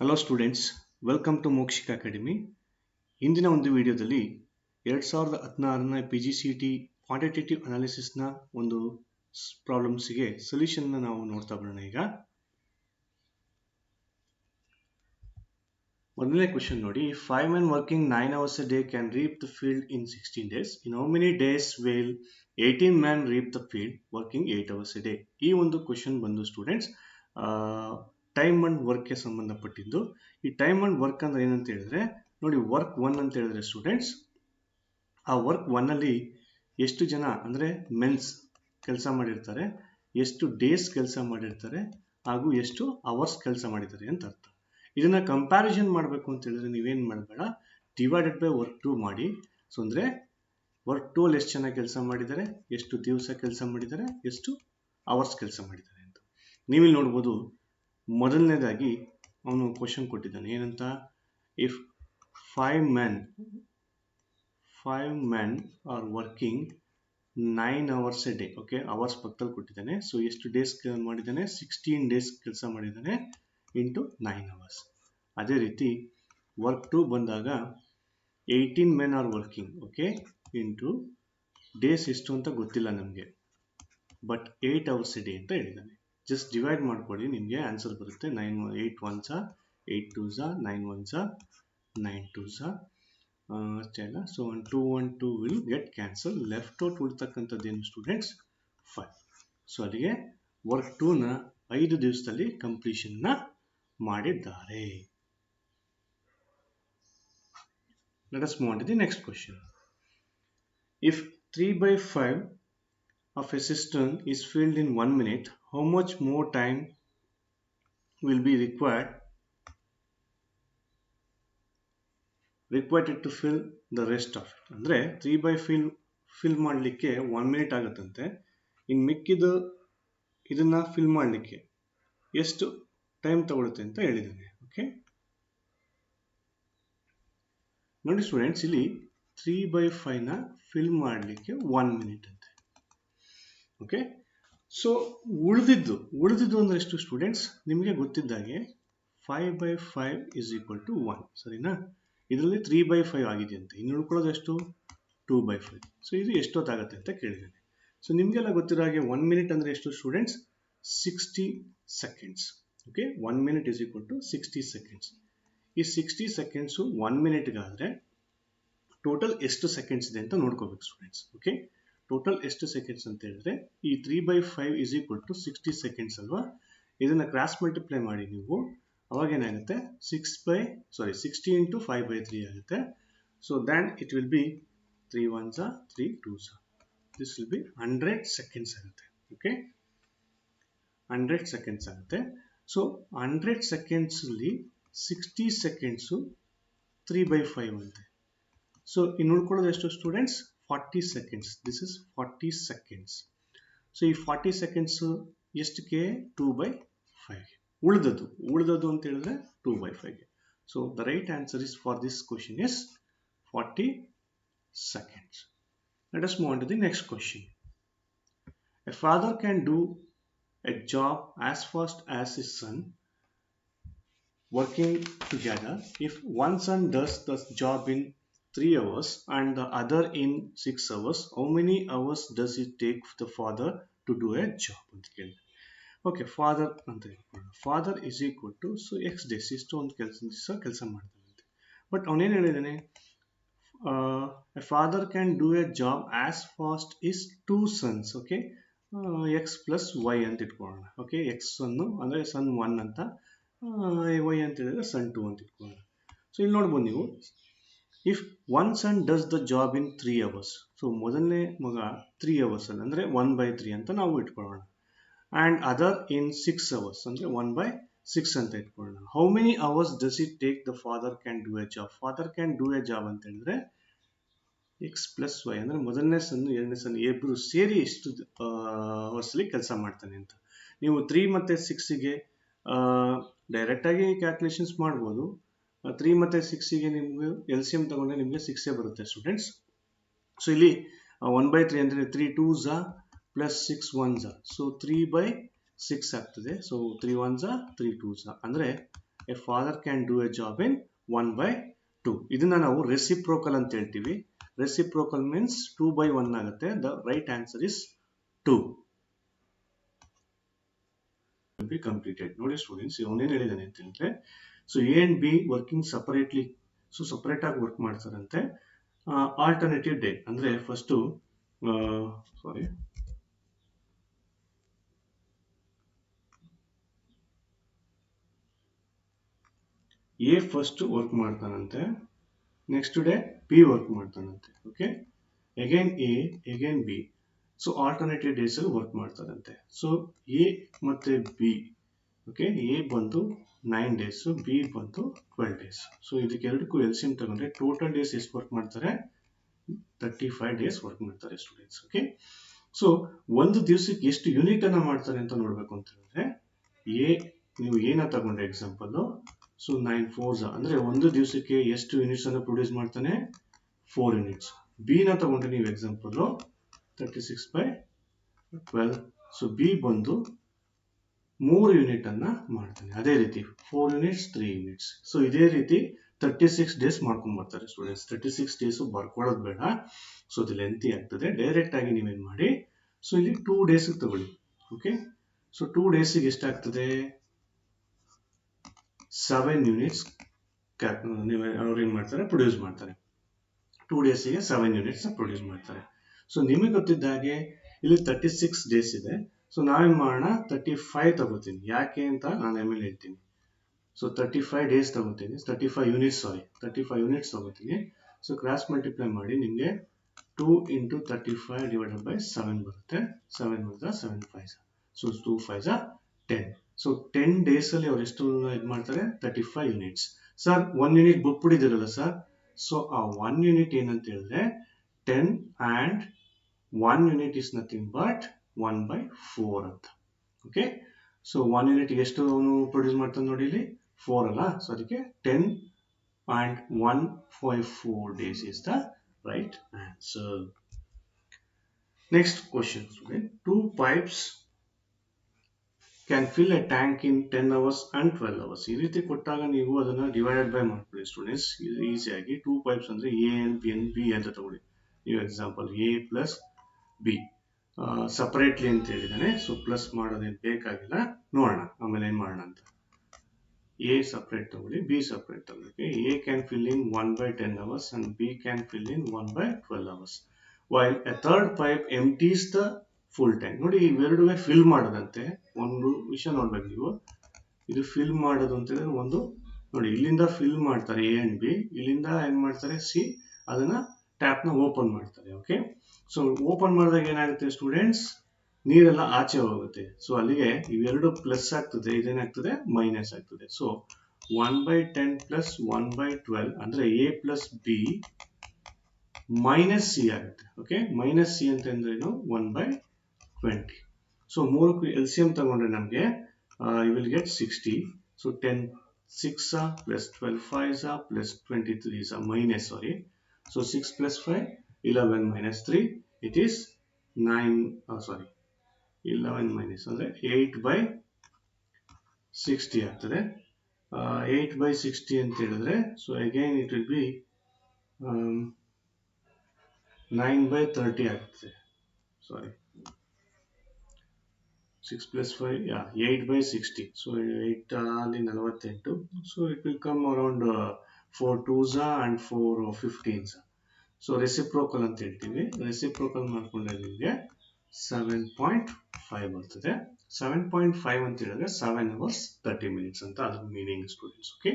Hello students, welcome to Mokshika academy. ಇಂದಿನ ಒಂದು ವಿಡಿಯೋದಲ್ಲಿ 2016ನ PGCET ಕ್ವಾಂಟಿಟೇಟಿವ್ ಅನಾಲಿಸಿಸ್ನ ಒಂದು ಪ್ರಾಬ್ಲಮ್ಸ್ಗೆ ಸೊಲ್ಯೂಷನ್ನ ನಾವು ನೋಡ್ತಾ ಬರೋಣ. ಈಗ ಮೊದಲನೇ ಕ್ವೆಶ್ಚನ್ ನೋಡಿ, 5 men working 9 hours a day can reap the field in 16 days. In how many days will 18 men reap the field working 8 hours a day? ಈ ಒಂದು ಕ್ವೆಶ್ಚನ್ ಬಂದು ಸ್ಟೂಡೆಂಟ್ಸ್ ಟೈಮ್ ಅಂಡ್ ವರ್ಕ್ಗೆ ಸಂಬಂಧಪಟ್ಟಿದ್ದು. ಈ ಟೈಮ್ ಅಂಡ್ ವರ್ಕ್ ಅಂದ್ರೆ ಏನಂತ ಹೇಳಿದ್ರೆ ನೋಡಿ, work 1 ಅಂತ ಹೇಳಿದ್ರೆ ಸ್ಟೂಡೆಂಟ್ಸ್, ಆ ವರ್ಕ್ 1 ಅಲ್ಲಿ ಎಷ್ಟು ಜನ ಅಂದ್ರೆ ಮೆನ್ಸ್ ಕೆಲಸ ಮಾಡಿರ್ತಾರೆ, ಎಷ್ಟು ಡೇಸ್ ಕೆಲಸ ಮಾಡಿರ್ತಾರೆ, ಹಾಗೂ ಎಷ್ಟು ಅವರ್ಸ್ ಕೆಲಸ ಮಾಡಿದ್ದಾರೆ ಅಂತ ಅರ್ಥ. ಇದನ್ನ ಕಂಪ್ಯಾರಿಸನ್ ಮಾಡಬೇಕು ಅಂತ ಹೇಳಿದ್ರೆ ನೀವೇನ್ ಮಾಡಬೇಡ, ಡಿವೈಡೆಡ್ ಬೈ ವರ್ಕ್ 2 ಮಾಡಿ. ಸೊ ಅಂದ್ರೆ ವರ್ಕ್ 2 ಅಲ್ಲಿ ಎಷ್ಟು ಜನ ಕೆಲಸ ಮಾಡಿದ್ದಾರೆ, ಎಷ್ಟು ದಿವಸ ಕೆಲಸ ಮಾಡಿದ್ದಾರೆ, ಎಷ್ಟು ಅವರ್ಸ್ ಕೆಲಸ ಮಾಡಿದ್ದಾರೆ ಅಂತ. ನೀವಿಲ್ಲಿ ನೋಡ್ಬೋದು, ಮೊದಲನೇದಾಗಿ ಅವನು ಕ್ವಶನ್ ಕೊಟ್ಟಿದ್ದಾನೆ ಏನಂತ, if 5 men are working 9 hours a day. Okay, hours ಪಕ್ಕದಲ್ಲಿ ಕೊಟ್ಟಿದ್ದಾನೆ. ಸೊ ಎಷ್ಟು ಡೇಸ್ ಮಾಡಿದ್ದಾನೆ, 16 ಡೇಸ್ ಕೆಲಸ ಮಾಡಿದ್ದಾನೆ ಇಂಟು 9 hours. ಅದೇ ರೀತಿ ವರ್ಕ್ 2 ಬಂದಾಗ 18 men are working, okay, into days ಎಷ್ಟು ಅಂತ ಗೊತ್ತಿಲ್ಲ ನಮಗೆ, ಬಟ್ 8 hours a day ಅಂತ ಹೇಳಿದ್ದಾನೆ. ಜಸ್ಟ್ ಡಿವೈಡ್ ಮಾಡ್ಕೊಳ್ಳಿ, ನಿಮಗೆ ಆನ್ಸರ್ ಬರುತ್ತೆ. 8 1s 8 2s 9 1s 9 2s ಅಷ್ಟೇ ಅಲ್ಲ. So 2 1 2 will get cancel. Left out ಉಳಿತಕ್ಕಂಥದ್ದೇನು ಸ್ಟೂಡೆಂಟ್ಸ್, 5. ಸೊ ಅಲ್ಲಿಗೆ ವರ್ಕ್ 2ನ 5 ದಿವಸದಲ್ಲಿ ಕಂಪ್ಲೀಷನ್ನ ಮಾಡಿದ್ದಾರೆ. Let us move on to the next question. If 3/5 of a cistern is filled in 1 minute, how much more time will be required to fill the rest of it? ಅಂದ್ರೆ 3/5 fill ಮಾಡಲಿಕ್ಕೆ 1 minute ಆಗುತ್ತಂತೆ. ಇನ್ನು ಮಿಕ್ಕಿದ ಇದನ್ನ fill ಮಾಡಲಿಕ್ಕೆ ಎಷ್ಟು time ತಗೊಳುತ್ತೆ ಅಂತ ಹೇಳಿದ್ದಾನೆ. ಓಕೆ ನೋಡಿ ಸ್ಟೂಡೆಂಟ್ಸ್, ಇಲ್ಲಿ 3/5 ನ ಫಿಲ್ ಮಾಡಲಿಕ್ಕೆ 1 minute ಅಂತೆ. ಓಕೆ, ಸೊ ಉಳಿದಿದ್ದು ಅಂದ್ರೆ ಎಷ್ಟು ಸ್ಟೂಡೆಂಟ್ಸ್, ನಿಮಗೆ ಗೊತ್ತಿದ್ದಾಗೆ 5/5 is equal to 1. ಸರಿನಾ? ಇದರಲ್ಲಿ 3/5 ಆಗಿದೆಯಂತೆ, ಇನ್ನು ಉಳ್ಕೊಳ್ಳೋದು ಎಷ್ಟು, 2/5. ಸೊ ಇದು ಎಷ್ಟೊತ್ತಾಗತ್ತೆ ಅಂತ ಕೇಳಿದ್ದಾನೆ. ಸೊ ನಿಮಗೆಲ್ಲ ಗೊತ್ತಿರೋ ಹಾಗೆ 1 minute ಅಂದ್ರೆ ಎಷ್ಟು students, 60 seconds. Okay, 1 minute is equal to 60 seconds. ಈ 60 seconds 1 minute ಗಾದ್ರೆ ಟೋಟಲ್ ಎಷ್ಟು ಸೆಕೆಂಡ್ಸ್ ಇದೆ ಅಂತ ನೋಡ್ಕೋಬೇಕು ಸ್ಟೂಡೆಂಟ್ಸ್. ಓಕೆ, ಟೋಟಲ್ ಎಷ್ಟು ಸೆಕೆಂಡ್ಸ್ ಅಂತ ಹೇಳಿದ್ರೆ ಈ 3/5 is equal to 60 seconds ಅಲ್ವಾ. ಇದನ್ನ ಕ್ರಾಸ್ ಮಲ್ಟಿಪ್ಲೈ ಮಾಡಿ ನೀವು, ಅವಾಗ ಏನಾಗುತ್ತೆ, 60 into 5/3 ಆಗುತ್ತೆ. So then it will be 3 1s 3 2s. This will be 100 seconds ಆಗುತ್ತೆ. ಓಕೆ, 100 seconds ಆಗುತ್ತೆ. ಸೊ 100 seconds ಅಲ್ಲಿ 60 seconds 3/5 ಅಂತೆ. ಸೊ ಇನ್ನು ಉಳ್ಕೊಳ್ಳೋದು ಎಷ್ಟು students, 40 seconds. This is 40 seconds. So ಈ 40 seconds ಎಷ್ಟಕ್ಕೆ, 2/5. ಉಳಿದದ್ದು ಅಂತ ಹೇಳಿದ್ರೆ 2/5. So the right answer is for this question is 40 seconds. Let us move on to the next question. A father can do a job as fast as his son working together. If one son does the job in 3 hours and the other in 6 hours, how many hours does it take the father to do a job ಅಂತ ಕೇಳಿ. Okay, father ಅಂತ ಹೇಳ್ಕೊಳ್ಳೋಣ. Father is equal to so X days, ಇಷ್ಟು ಒಂದು ಕೆಲಸ ಮಾಡ್ತಾನಂತೆ. But ಅವನೇನು ಹೇಳಿದಾನೆ, a father can do a job as fast as 2 sons. Okay, x plus y ಅಂತ ಇಟ್ಕೊಳ್ಳೋಣ. ಓಕೆ, ಎಕ್ಸ್ ಅಂದ್ರೆ ಸನ್ 1 ಅಂತ, y ಅಂತ ಹೇಳಿದ್ರೆ ಸನ್ 2 ಅಂತ ಇಟ್ಕೊಳ್ಳೋಣ. ಸೊ ಇಲ್ಲಿ ನೋಡ್ಬೋದು ನೀವು, if one son does the job in 3 hours. So ಮೊದಲನೇ ಮಗ 3 hours ಅಲ್ಲಿ ಅಂದ್ರೆ 1/3 ಅಂತ ನಾವು ಇಟ್ಕೊಳ್ಳೋಣ. ಅಂಡ್ ಅದರ್ ಇನ್ 6 hours ಅಂದ್ರೆ 1/6 ಅಂತ ಇಟ್ಕೊಳ್ಳೋಣ. How many hours does it take the father can do A job. Father can do A job ಅಂತ ಹೇಳಿದ್ರೆ ಎಕ್ಸ್ ಪ್ಲಸ್ ವೈ ಅಂದ್ರೆ ಮೊದಲನೇ ಸನ್ ಎರಡನೇ ಸನ್ ಇಬ್ಬರು ಸೇರಿ ಎಷ್ಟು ಅವರ್ಸ್ಲಿ ಕೆಲಸ ಮಾಡ್ತಾನೆ ಅಂತ. ನೀವು 3 ಮತ್ತೆ 6ಗೆ ಡೈರೆಕ್ಟ್ ಆಗಿ ಕ್ಯಾಲ್ಕುಲೇಷನ್ಸ್ ಮಾಡ್ಬೋದು. 3 ಮತ್ತೆ 6ಗೆ ನಿಮ್ಗೆ LCM ತಗೊಂಡ್ರೆ ನಿಮಗೆ 6 ಬರುತ್ತೆ ಸ್ಟೂಡೆಂಟ್ಸ್. ಸೊ ಇಲ್ಲಿ 1/3 ಅಂದ್ರೆ 3 2s ಪ್ಲಸ್ 6 1s, ಸೊ 3/6 ಆಗ್ತದೆ. ಸೊ 3 1s 3 2s ಅಂದ್ರೆ A father can do A job in 1/2. ಇದನ್ನ ನಾವು ರೆಸಿಪ್ರೋಕಲ್ ಅಂತ ಹೇಳ್ತೀವಿ. ರೆಸಿಪ್ರೋಕಲ್ ಮೀನ್ಸ್ 2/1 ಆಗುತ್ತೆ. The right answer is 2. be completed. ನೋಡಿ ಸ್ಟೂಡೆಂಟ್ಸ್, ಅವನೇನು ಹೇಳಿದಾನೆ ಅಂತ ಹೇಳಿದ್ರೆ, so A and B working separately, so separate ಆಗಿ ವರ್ಕ್ ಮಾಡ್ತಾರಂತೆ. ಆಲ್ಟರ್ನೇಟಿವ್ ಡೇ ಅಂದ್ರೆ ಫಸ್ಟ್ ಸಾರಿ ಎ ಫಸ್ಟ್ ವರ್ಕ್ ಮಾಡ್ತಾನಂತೆ, ನೆಕ್ಸ್ಟ್ ಡೇ ಬಿ ವರ್ಕ್ ಮಾಡ್ತಾನಂತೆ. Okay, again A again B, so alternative days ಅಲ್ಲಿ ವರ್ಕ್ ಮಾಡ್ತಾರಂತೆ. ಸೊ ಎ ಮತ್ತೆ ಬಿ, ಓಕೆ, ಎ ಬಂದು 9 ಡೇಸ್, ಬಿ ಬಂದು 12 ಡೇಸ್. ಸೊ ಇದಕ್ಕೆ ಎರಡಕ್ಕೂ ಎಲ್ಸಿಎಂ ತಗೊಂಡ್ರೆ ಟೋಟಲ್ ಡೇಸ್ ಎಷ್ಟು ವರ್ಕ್ ಮಾಡ್ತಾರೆ? 35 ಡೇಸ್ ವರ್ಕ್ ಮಾಡ್ತಾರೆ ಸ್ಟೂಡೆಂಟ್ಸ್. ಓಕೆ, ಸೊ ಒಂದು ದಿವಸಕ್ಕೆ ಎಷ್ಟು ಯೂನಿಟ್ ಅನ್ನ ಮಾಡ್ತಾರೆ ಅಂತ ನೋಡ್ಬೇಕು ಅಂತ ಹೇಳಿದ್ರೆ, ಎ ನೀವು ಏನ ತಗೊಂಡ್ರೆ ಎಕ್ಸಾಂಪಲ್, ಸೊ 9 4s ಅಂದ್ರೆ ಒಂದು ದಿವಸಕ್ಕೆ ಎಷ್ಟು ಯೂನಿಟ್ಸ್ ಅನ್ನು ಪ್ರೊಡ್ಯೂಸ್ ಮಾಡ್ತಾನೆ? 4 ಯೂನಿಟ್ಸ್. ಬಿ ನ ತಗೊಂಡ್ರೆ ನೀವು ಎಕ್ಸಾಂಪಲ್ 36/12, ಸೊ ಬಿ ಬಂದು 3 ಯೂನಿಟ್ ಅನ್ನ ಮಾಡ್ತಾನೆ. ಅದೇ ರೀತಿ 4 ಯೂನಿಟ್ಸ್ 3 ಯೂನಿಟ್ಸ್. ಸೊ ಇದೇ ರೀತಿ 36 ಡೇಸ್ ಮಾಡ್ಕೊಂಡ್ ಬರ್ತಾರೆ ಸ್ಟೂಡೆಂಟ್ಸ್. 36 ಡೇಸ್ ಬರ್ಕೊಳ್ಳೋದು ಬೇಡ, ಸೊ ಇದು ಲೆಂತಿ ಆಗ್ತದೆ. ಡೈರೆಕ್ಟ್ ಆಗಿ ನೀವೇನ್ ಮಾಡಿ, ಸೊ ಇಲ್ಲಿ 2 ಡೇಸ್ ತಗೊಳ್ಳಿ. ಓಕೆ, ಸೊ 2 ಡೇಸಿಗೆ ಎಷ್ಟಾಗ್ತದೆ? 7 ಯೂನಿಟ್ಸ್ ಅವ್ರು ಏನ್ ಮಾಡ್ತಾರೆ? ಪ್ರೊಡ್ಯೂಸ್ ಮಾಡ್ತಾರೆ. 2 ಡೇಸಿಗೆ 7 ಯೂನಿಟ್ಸ್ ಪ್ರೊಡ್ಯೂಸ್ ಮಾಡ್ತಾರೆ. ಸೊ ನಿಮಗೆ ಗೊತ್ತಿದ್ದ ಹಾಗೆ ಇಲ್ಲಿ 36 ಡೇಸ್ ಇದೆ. ಸೊ ನಾವೇನ್ ಮಾಡೋಣ, 35 ತಗೋತೀನಿ. ಯಾಕೆ ಅಂತ ನಾನು ಆಮೇಲೆ ಹೇಳ್ತೀನಿ. ಸೊ 35 ಡೇಸ್ ತಗೋತೀನಿ, 35 ಯೂನಿಟ್ಸ್, ಸಾರಿ 35 ಯೂನಿಟ್ಸ್ ತಗೋತೀನಿ. ಸೊ ಕ್ರಾಸ್ ಮಲ್ಟಿಪ್ಲೈ ಮಾಡಿ ನಿಮಗೆ 2 × 35 ಡಿವೈಡೆಡ್ ಬೈ 7 ಬರುತ್ತೆ. 7 ಬರುತ್ತೆ 7 5s, so 2 5s 10. So 10 days ಅಲ್ಲಿ ಅವ್ರು ಎಷ್ಟು ಇದು ಮಾಡ್ತಾರೆ? 35 ಯೂನಿಟ್ಸ್. ಸರ್ 1 ಯೂನಿಟ್ ಬುಕ್ ಬಿಡಿದಿರಲ್ಲ ಸರ್, ಸೊ ಆ 1 ಯೂನಿಟ್ ಏನಂತ ಹೇಳಿದ್ರೆ 10 and 1 unit is nothing but 1/4 ಅಂತ. ಓಕೆ, ಸೊ 1 ಯೂನಿಟ್ ಎಷ್ಟು ಅವನು ಪ್ರೊಡ್ಯೂಸ್ ಮಾಡ್ತಾನೆ ನೋಡಿ, ಇಲ್ಲಿ 4 ಅಲ್ಲ, ಸೊ ಅದಕ್ಕೆ 10 and 1/4 days is the right answer. Next question, student. 2 pipes can fill a tank in 10 hours and 12 hours. ಈ ರೀತಿ ಕೊಟ್ಟಾಗ ನೀವು ಅದನ್ನ ಡಿವೈಡೆಡ್ ಬೈ ಮಾಡ್ಕೊಳ್ಳಿ ಸ್ಟೂಡೆಂಟ್ಸ್, ಈಸಿಯಾಗಿ. 2 ಪೈಪ್ಸ್ ಅಂದ್ರೆ ಎ ಅಂಡ್ ಬಿ ಅಂತ ತಗೊಳ್ಳಿ. ನೀವು example A plus B separately ಅಂತ ಹೇಳಿದಾನೆ, ಸೊ ಪ್ಲಸ್ ಮಾಡೋದೇನು ಬೇಕಾಗಿಲ್ಲ, ನೋಡೋಣ ಆಮೇಲೆ ಏನ್ ಮಾಡೋಣ ಅಂತ. ಎ ಸಪರೇಟ್ ತಗೊಳ್ಳಿ, ಬಿ ಸಪರೇಟ್ ತಗೊಳ್ಳಿ. A can fill in 1/10 hours and B can fill in 1/12 hours, while a third pipe empties the full tank. ನೋಡಿ, ಇವೆರಡುವೆ ಫಿಲ್ ಮಾಡೋದಂತೆ. ಒಂದು ವಿಷಯ ನೋಡ್ಬೇಕು ನೀವು, ಇದು ಫಿಲ್ ಮಾಡೋದು ಅಂತ ಹೇಳಿದ್ರೆ ಒಂದು ನೋಡಿ, ಇಲ್ಲಿಂದ ಫಿಲ್ ಮಾಡ್ತಾರೆ ಎ ಅಂಡ್ ಬಿ, ಇಲ್ಲಿಂದ ಏನ್ ಮಾಡ್ತಾರೆ ಸಿ, ಅದನ್ನ ಟ್ಯಾಪ್ ನ ಓಪನ್ ಮಾಡ್ತಾರೆ. ಓಕೆ, ಸೊ ಓಪನ್ ಮಾಡಿದಾಗ ಏನಾಗುತ್ತೆ ಸ್ಟೂಡೆಂಟ್ಸ್? ನೀರೆಲ್ಲ ಆಚೆ ಹೋಗುತ್ತೆ. ಸೊ ಅಲ್ಲಿಗೆ ಇವೆರಡು ಪ್ಲಸ್ ಆಗ್ತದೆ, ಇದೇನಾಗ್ತದೆ? ಮೈನಸ್ ಆಗ್ತದೆ. ಸೊ 1/10 ಪ್ಲಸ್ 1/12 ಅಂದ್ರೆ A plus B minus C ಆಗುತ್ತೆ. ಓಕೆ, ಮೈನಸ್ ಸಿ ಅಂತ ಅಂದ್ರೇನು? 1/20. ಸೊ ಮೂರಕ್ಕೂ ಎಲ್ಸಿಎಂ ತಗೊಂಡ್ರೆ ನಮಗೆ you will get 60. So 10 6 plus 12 5 plus 23 minus, sorry, so 6 plus 5 11 minus 3, it is 9, sorry 11 minus ಅಂದ್ರೆ 8/60 ಆಗ್ತದೆ. 8/60 ಅಂತ ಹೇಳಿದ್ರೆ, so again it will be 9/30 ಆಗ್ತದೆ. ಸಾರಿ, 6 plus 5, 8/60. ಸೊ 8 ಅಲ್ಲಿ 48. So it will come around 4 2s and 4 15s. So reciprocal ಅಂತ ಹೇಳ್ತೀವಿ. Reciprocal ಮಾಡ್ಕೊಂಡ್ರೆ ನಿಮಗೆ 7.5 ಬರ್ತದೆ. 7.5 ಅಂತ ಹೇಳಿದ್ರೆ 7 hours 30 minutes ಅಂತ ಅದ್ರ meaning students. Okay,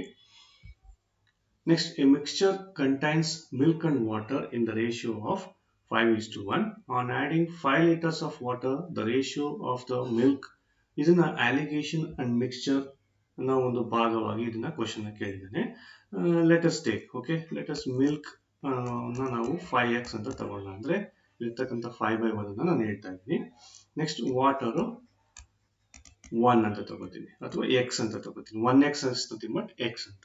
next, a mixture contains milk and water in the ratio of 5:1. On adding 5 liters of water the ratio of the milk. ಇದನ್ನ ಅಲಿಗೇಷನ್ ಅಂಡ್ ಮಿಕ್ಸ್ಚರ್ ಅನ್ನೋ ಒಂದು ಭಾಗವಾಗಿ ಇದನ್ನ ಕ್ವಶನ್ ಕೇಳಿದ್ದಾನೆ. Let us take, okay, let us milk ನಾವು 5x ಅಂತ ತಗೊಳ್ಳೋಣ. ಅಂದ್ರೆ ಇರ್ತಕ್ಕಂಥ 5/1 ಅನ್ನ ನಾನು ಹೇಳ್ತಾ ಇದ್ದೀನಿ. ನೆಕ್ಸ್ಟ್ ವಾಟರ್ 1 ಅಂತ ತಗೋತೀನಿ, ಅಥವಾ x ಅಂತ ತಗೋತೀನಿ. 1x ಅನಿಸ್ತದೆ ಬಟ್ x ಅಂತ.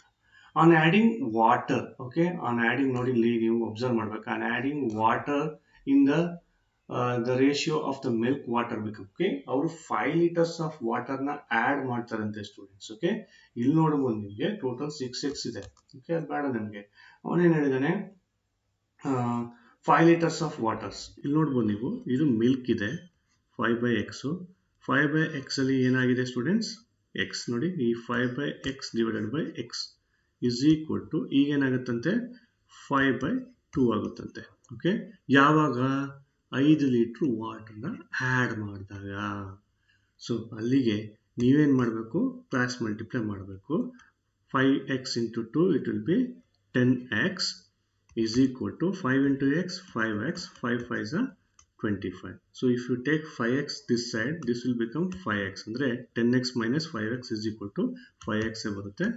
On adding water, okay, on adding ನೋಡಿ, ಇಲ್ಲಿ ನೀವು ಅಬ್ಸರ್ವ್ ಮಾಡ್ಬೇಕು. On adding water in the the ratio of the milk water ಬೇಕು. ಓಕೆ, ಅವರು 5 liters ಆಫ್ ವಾಟರ್ನ ಆ್ಯಡ್ ಮಾಡ್ತಾರಂತೆ ಸ್ಟೂಡೆಂಟ್ಸ್. ಓಕೆ, ಇಲ್ಲಿ ನೋಡ್ಬೋದು ನಿಮಗೆ ಟೋಟಲ್ 6x ಇದೆ. ಓಕೆ, ಅದು ಬೇಡ ನಮಗೆ. ಅವನೇನು ಹೇಳಿದಾನೆ 5 liters ಆಫ್ ವಾಟರ್ಸ್. ಇಲ್ಲಿ ನೋಡ್ಬೋದು ನೀವು, ಇದು ಮಿಲ್ಕ್ ಇದೆ 5/x. 5/x ಅಲ್ಲಿ ಏನಾಗಿದೆ ಸ್ಟೂಡೆಂಟ್ಸ್, x ನೋಡಿ, ಈ 5/x divided by x is equal to ಈಗ ಏನಾಗುತ್ತಂತೆ 5/2 ಆಗುತ್ತಂತೆ. ಓಕೆ, ಯಾವಾಗ 5 ಲೀಟ್ರ್ ವಾಟರ್ನ ಆ್ಯಡ್ ಮಾಡಿದಾಗ. ಸೊ ಅಲ್ಲಿಗೆ ನೀವೇನು ಮಾಡಬೇಕು, ಕ್ರಾಸ್ ಮಲ್ಟಿಪ್ಲೈ ಮಾಡಬೇಕು. 5x into 2 it will be 10x is equal to 5 into x 5x, 5 5s are 25. So if you take 5x this side, this will become 5x. Andre 10x minus 5x is equal to 5x ಬರುತ್ತೆ.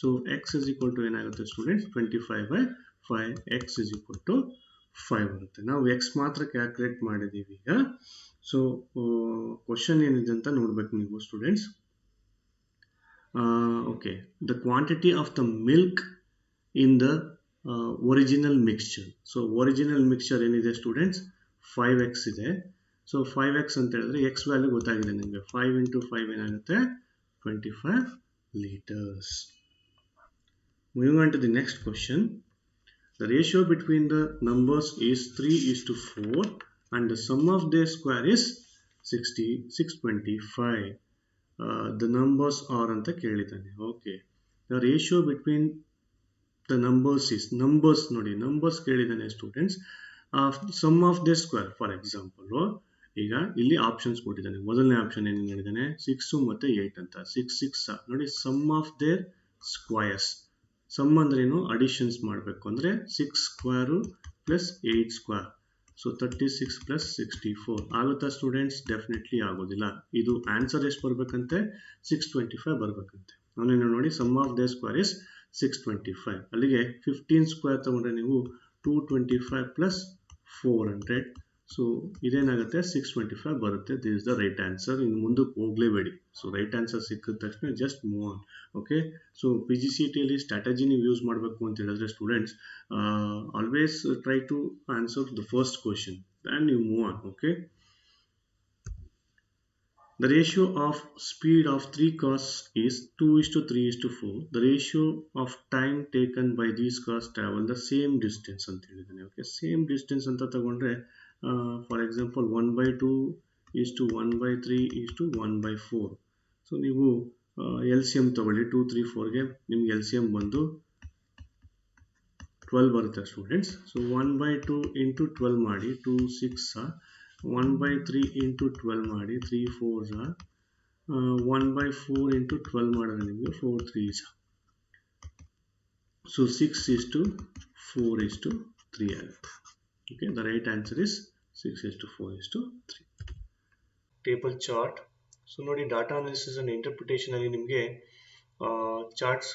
So x is equal to ಏನಾಗುತ್ತೆ students, 25/5, x is equal to 5 ಬರುತ್ತೆ. ನಾವು x ಮಾತ್ರ calculate ಮಾಡಿದ್ದೀವಿ ಈಗ. So question ಏನಿದೆ ಅಂತ ನೋಡ್ಬೇಕು ನೀವು students. Okay, the quantity of the milk in the original mixture. So original mixture ಏನಿದೆ ಸ್ಟೂಡೆಂಟ್ಸ್ 5x ಇದೆ. ಸೊ 5x ಅಂತ ಹೇಳಿದ್ರೆ x ವ್ಯಾಲ್ಯೂ ಗೊತ್ತಾಗಿದೆ ನಿಮಗೆ. 5 into 5 ಏನಾಗುತ್ತೆ 25 liters. Moving on to the next question. The ratio between the numbers is 3:4 and the sum of their square is 625. The numbers are ಅಂತ ಕೇಳಿದ್ದಾನೆ. Okay, the ratio between the numbers is, numbers ನೋಡಿ, numbers ಕೇಳಿದ್ದಾನೆ students. Sum of their square, for example ಈಗ ಇಲ್ಲಿ options ಕೊಟ್ಟಿದ್ದಾನೆ. ಮೊದಲನೇ option ಏನು ಹೇಳಿದ್ದಾನೆ 6 ಮತ್ತು 8 ಅಂತ. 6 6 ನೋಡಿ, sum of their squares. Sum ಅಂದ್ರೆ ಏನು, ಅಡಿಷನ್ಸ್ ಮಾಡಬೇಕು ಅಂದರೆ 6 square plus 8 square. So 36 plus 64 ಆಗುತ್ತಾ ಸ್ಟೂಡೆಂಟ್ಸ್? ಡೆಫಿನೆಟ್ಲಿ ಆಗೋದಿಲ್ಲ. ಇದು ಆನ್ಸರ್ ಎಷ್ಟು ಬರಬೇಕಂತೆ 625 ಬರಬೇಕಂತೆ. ಅವನೇನು ನೋಡಿ, sum of their square is 625. ಅಲ್ಲಿಗೆ 15 ಸ್ಕ್ವೇರ್ ತಗೊಂಡ್ರೆ ನೀವು 225 ಪ್ಲಸ್ 400. ಸೊ ಇದೇನಾಗುತ್ತೆ 625 ಬರುತ್ತೆ. This is the right answer. ಇನ್ನು ಮುಂದಕ್ಕೆ ಹೋಗಲೇಬೇಡಿ. ಸೊ ರೈಟ್ ಆನ್ಸರ್ ಸಿಕ್ಕಿದ ತಕ್ಷಣ just move on. Okay, so PGCET strategy ನೀವು ಯೂಸ್ ಮಾಡಬೇಕು ಅಂತ ಹೇಳಿದ್ರೆ students, always try to answer the first question, then you move on. Okay, the ratio of speed of 3 cars is 2:3:4. The ratio of time taken by these cars travel the same distance ಅಂತ ಹೇಳಿದ್ದಾನೆ. Okay, same distance ಅಂತ ತಗೊಂಡ್ರೆ for example 1/2:1/3:1/4. So ನೀವು LCM ತಗೊಳ್ಳಿ. 2 3 4ಗೆ ನಿಮ್ಗೆ LCM ಬಂದು 12 ಬರುತ್ತೆ students. So 1/2 into 12 ಮಾಡಿ 2 6 1/3 into 12 ಮಾಡಿ 3 4s 1/4 into 12 ಮಾಡಿದ್ರೆ ನಿಮಗೆ 4 3s. ಸೊ 6:4:3 ಆಗುತ್ತೆ. Okay, the right answer is 6:4:3. Table chart. So ನೋಡಿ, ಡಾಟಾ ಅನಾಲಿಸಿಸ್ ಅಂಡ್ ಇಂಟರ್ಪ್ರಿಟೇಷನ್ ಅಲ್ಲಿ ನಿಮಗೆ ಚಾರ್ಟ್ಸ್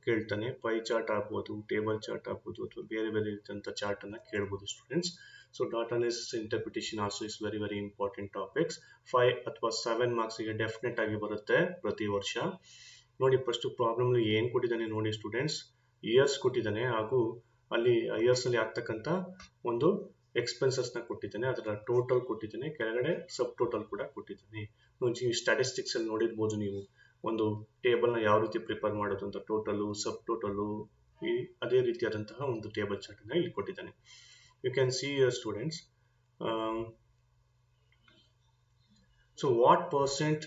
ಕೇಳ್ತಾನೆ. ಪೈ ಚಾರ್ಟ್ ಆಗ್ಬೋದು, ಟೇಬಲ್ ಚಾರ್ಟ್ ಆಗ್ಬೋದು, ಅಥವಾ ಬೇರೆ ಬೇರೆ ರೀತಿಯಂಥ ಚಾರ್ಟ್ ಅನ್ನ ಕೇಳ್ಬೋದು students. So data analysis interpretation also is very very important topics. 5 ಅಥವಾ 7 ಮಾರ್ಕ್ಸ್ಗೆ ಡೆಫಿನೆಟ್ ಆಗಿ ಬರುತ್ತೆ ಪ್ರತಿ ವರ್ಷ. ನೋಡಿ, ಫಸ್ಟ್ ಪ್ರಾಬ್ಲಮ್ ಏನು ಕೊಟ್ಟಿದ್ದಾನೆ ನೋಡಿ ಸ್ಟೂಡೆಂಟ್ಸ್, ಇಯರ್ಸ್ ಕೊಟ್ಟಿದ್ದಾನೆ, ಹಾಗೂ ಅಲ್ಲಿ ಇಯರ್ಸ್ ಅಲ್ಲಿ ಆಗ್ತಕ್ಕಂಥ ಒಂದು ಎಕ್ಸ್ಪೆನ್ಸಸ್ ನ ಕೊಟ್ಟಿದ್ದಾನೆ, ಅದರ ಟೋಟಲ್ ಕೊಟ್ಟಿದ್ದಾನೆ, ಕೆಳಗಡೆ ಸಬ್ ಟೋಟಲ್ ಕೂಡ ಕೊಟ್ಟಿದ್ದಾನೆ. ಸ್ಟ್ಯಾಟಿಸ್ಟಿಕ್ಸ್ ಅಲ್ಲಿ ನೋಡಿರ್ಬೋದು ನೀವು ಒಂದು ಟೇಬಲ್ ನ ಯಾವ ರೀತಿ ಪ್ರಿಪೇರ್ ಮಾಡೋದು ಅಂತ, ಟೋಟಲು, ಸಬ್ ಟೋಟಲು, ಅದೇ ರೀತಿಯಾದಂತಹ ಒಂದು ಟೇಬಲ್ ಚಾರ್ಟ್ ಅನ್ನ ಇಲ್ಲಿ ಕೊಟ್ಟಿದ್ದಾನೆ. You can see here students. So what percent,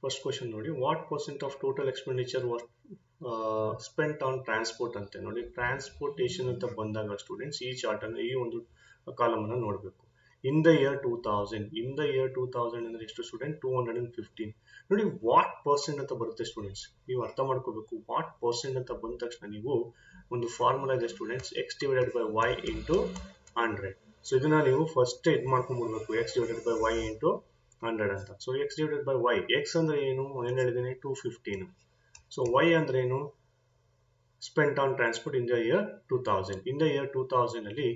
first question ನೋಡಿ, what percent of total expenditure was spent on transport ಅಂತ ನೋಡಿ. ಟ್ರಾನ್ಸ್ಪೋರ್ಟೇಷನ್ ಅಂತ ಬಂದಾಗ ಸ್ಟೂಡೆಂಟ್ಸ್ ಈ ಚಾರ್ಟ್ ಅನ್ನು, ಈ ಒಂದು ಕಾಲಮ್ ಅನ್ನು ನೋಡಬೇಕು. ಇನ್ ದ ಇಯರ್ 2000 ಅಂದ್ರೆ ಎಷ್ಟು ಸ್ಟೂಡೆಂಟ್ 215. ನೋಡಿ, ವಾಟ್ ಪರ್ಸೆಂಟ್ ಅಂತ ಬರುತ್ತೆ ಸ್ಟೂಡೆಂಟ್ಸ್, ನೀವು ಅರ್ಥ ಮಾಡ್ಕೋಬೇಕು. ವಾಟ್ ಪರ್ಸೆಂಟ್ ಅಂತ ಬಂದ ತಕ್ಷಣ ನೀವು ಒಂದು ಫಾರ್ಮುಲಾ ಇದೆ students, x divided by y into 100. So ಇದನ್ನ ನೀವು ಫಸ್ಟ್ ಇದು ಮಾಡ್ಕೊಂಡ್ಬಿಡ್ಬೇಕು, x divided by y into 100 ಅಂತ. So x divided by y, x ಅಂದ್ರೆ ಏನು ಏನು ಹೇಳಿದ್ದೀನಿ 215. ಸೊ y ಅಂದ್ರೆ ಏನು, spent on transport in the year 2000. In the year 2000 ಅಲ್ಲಿ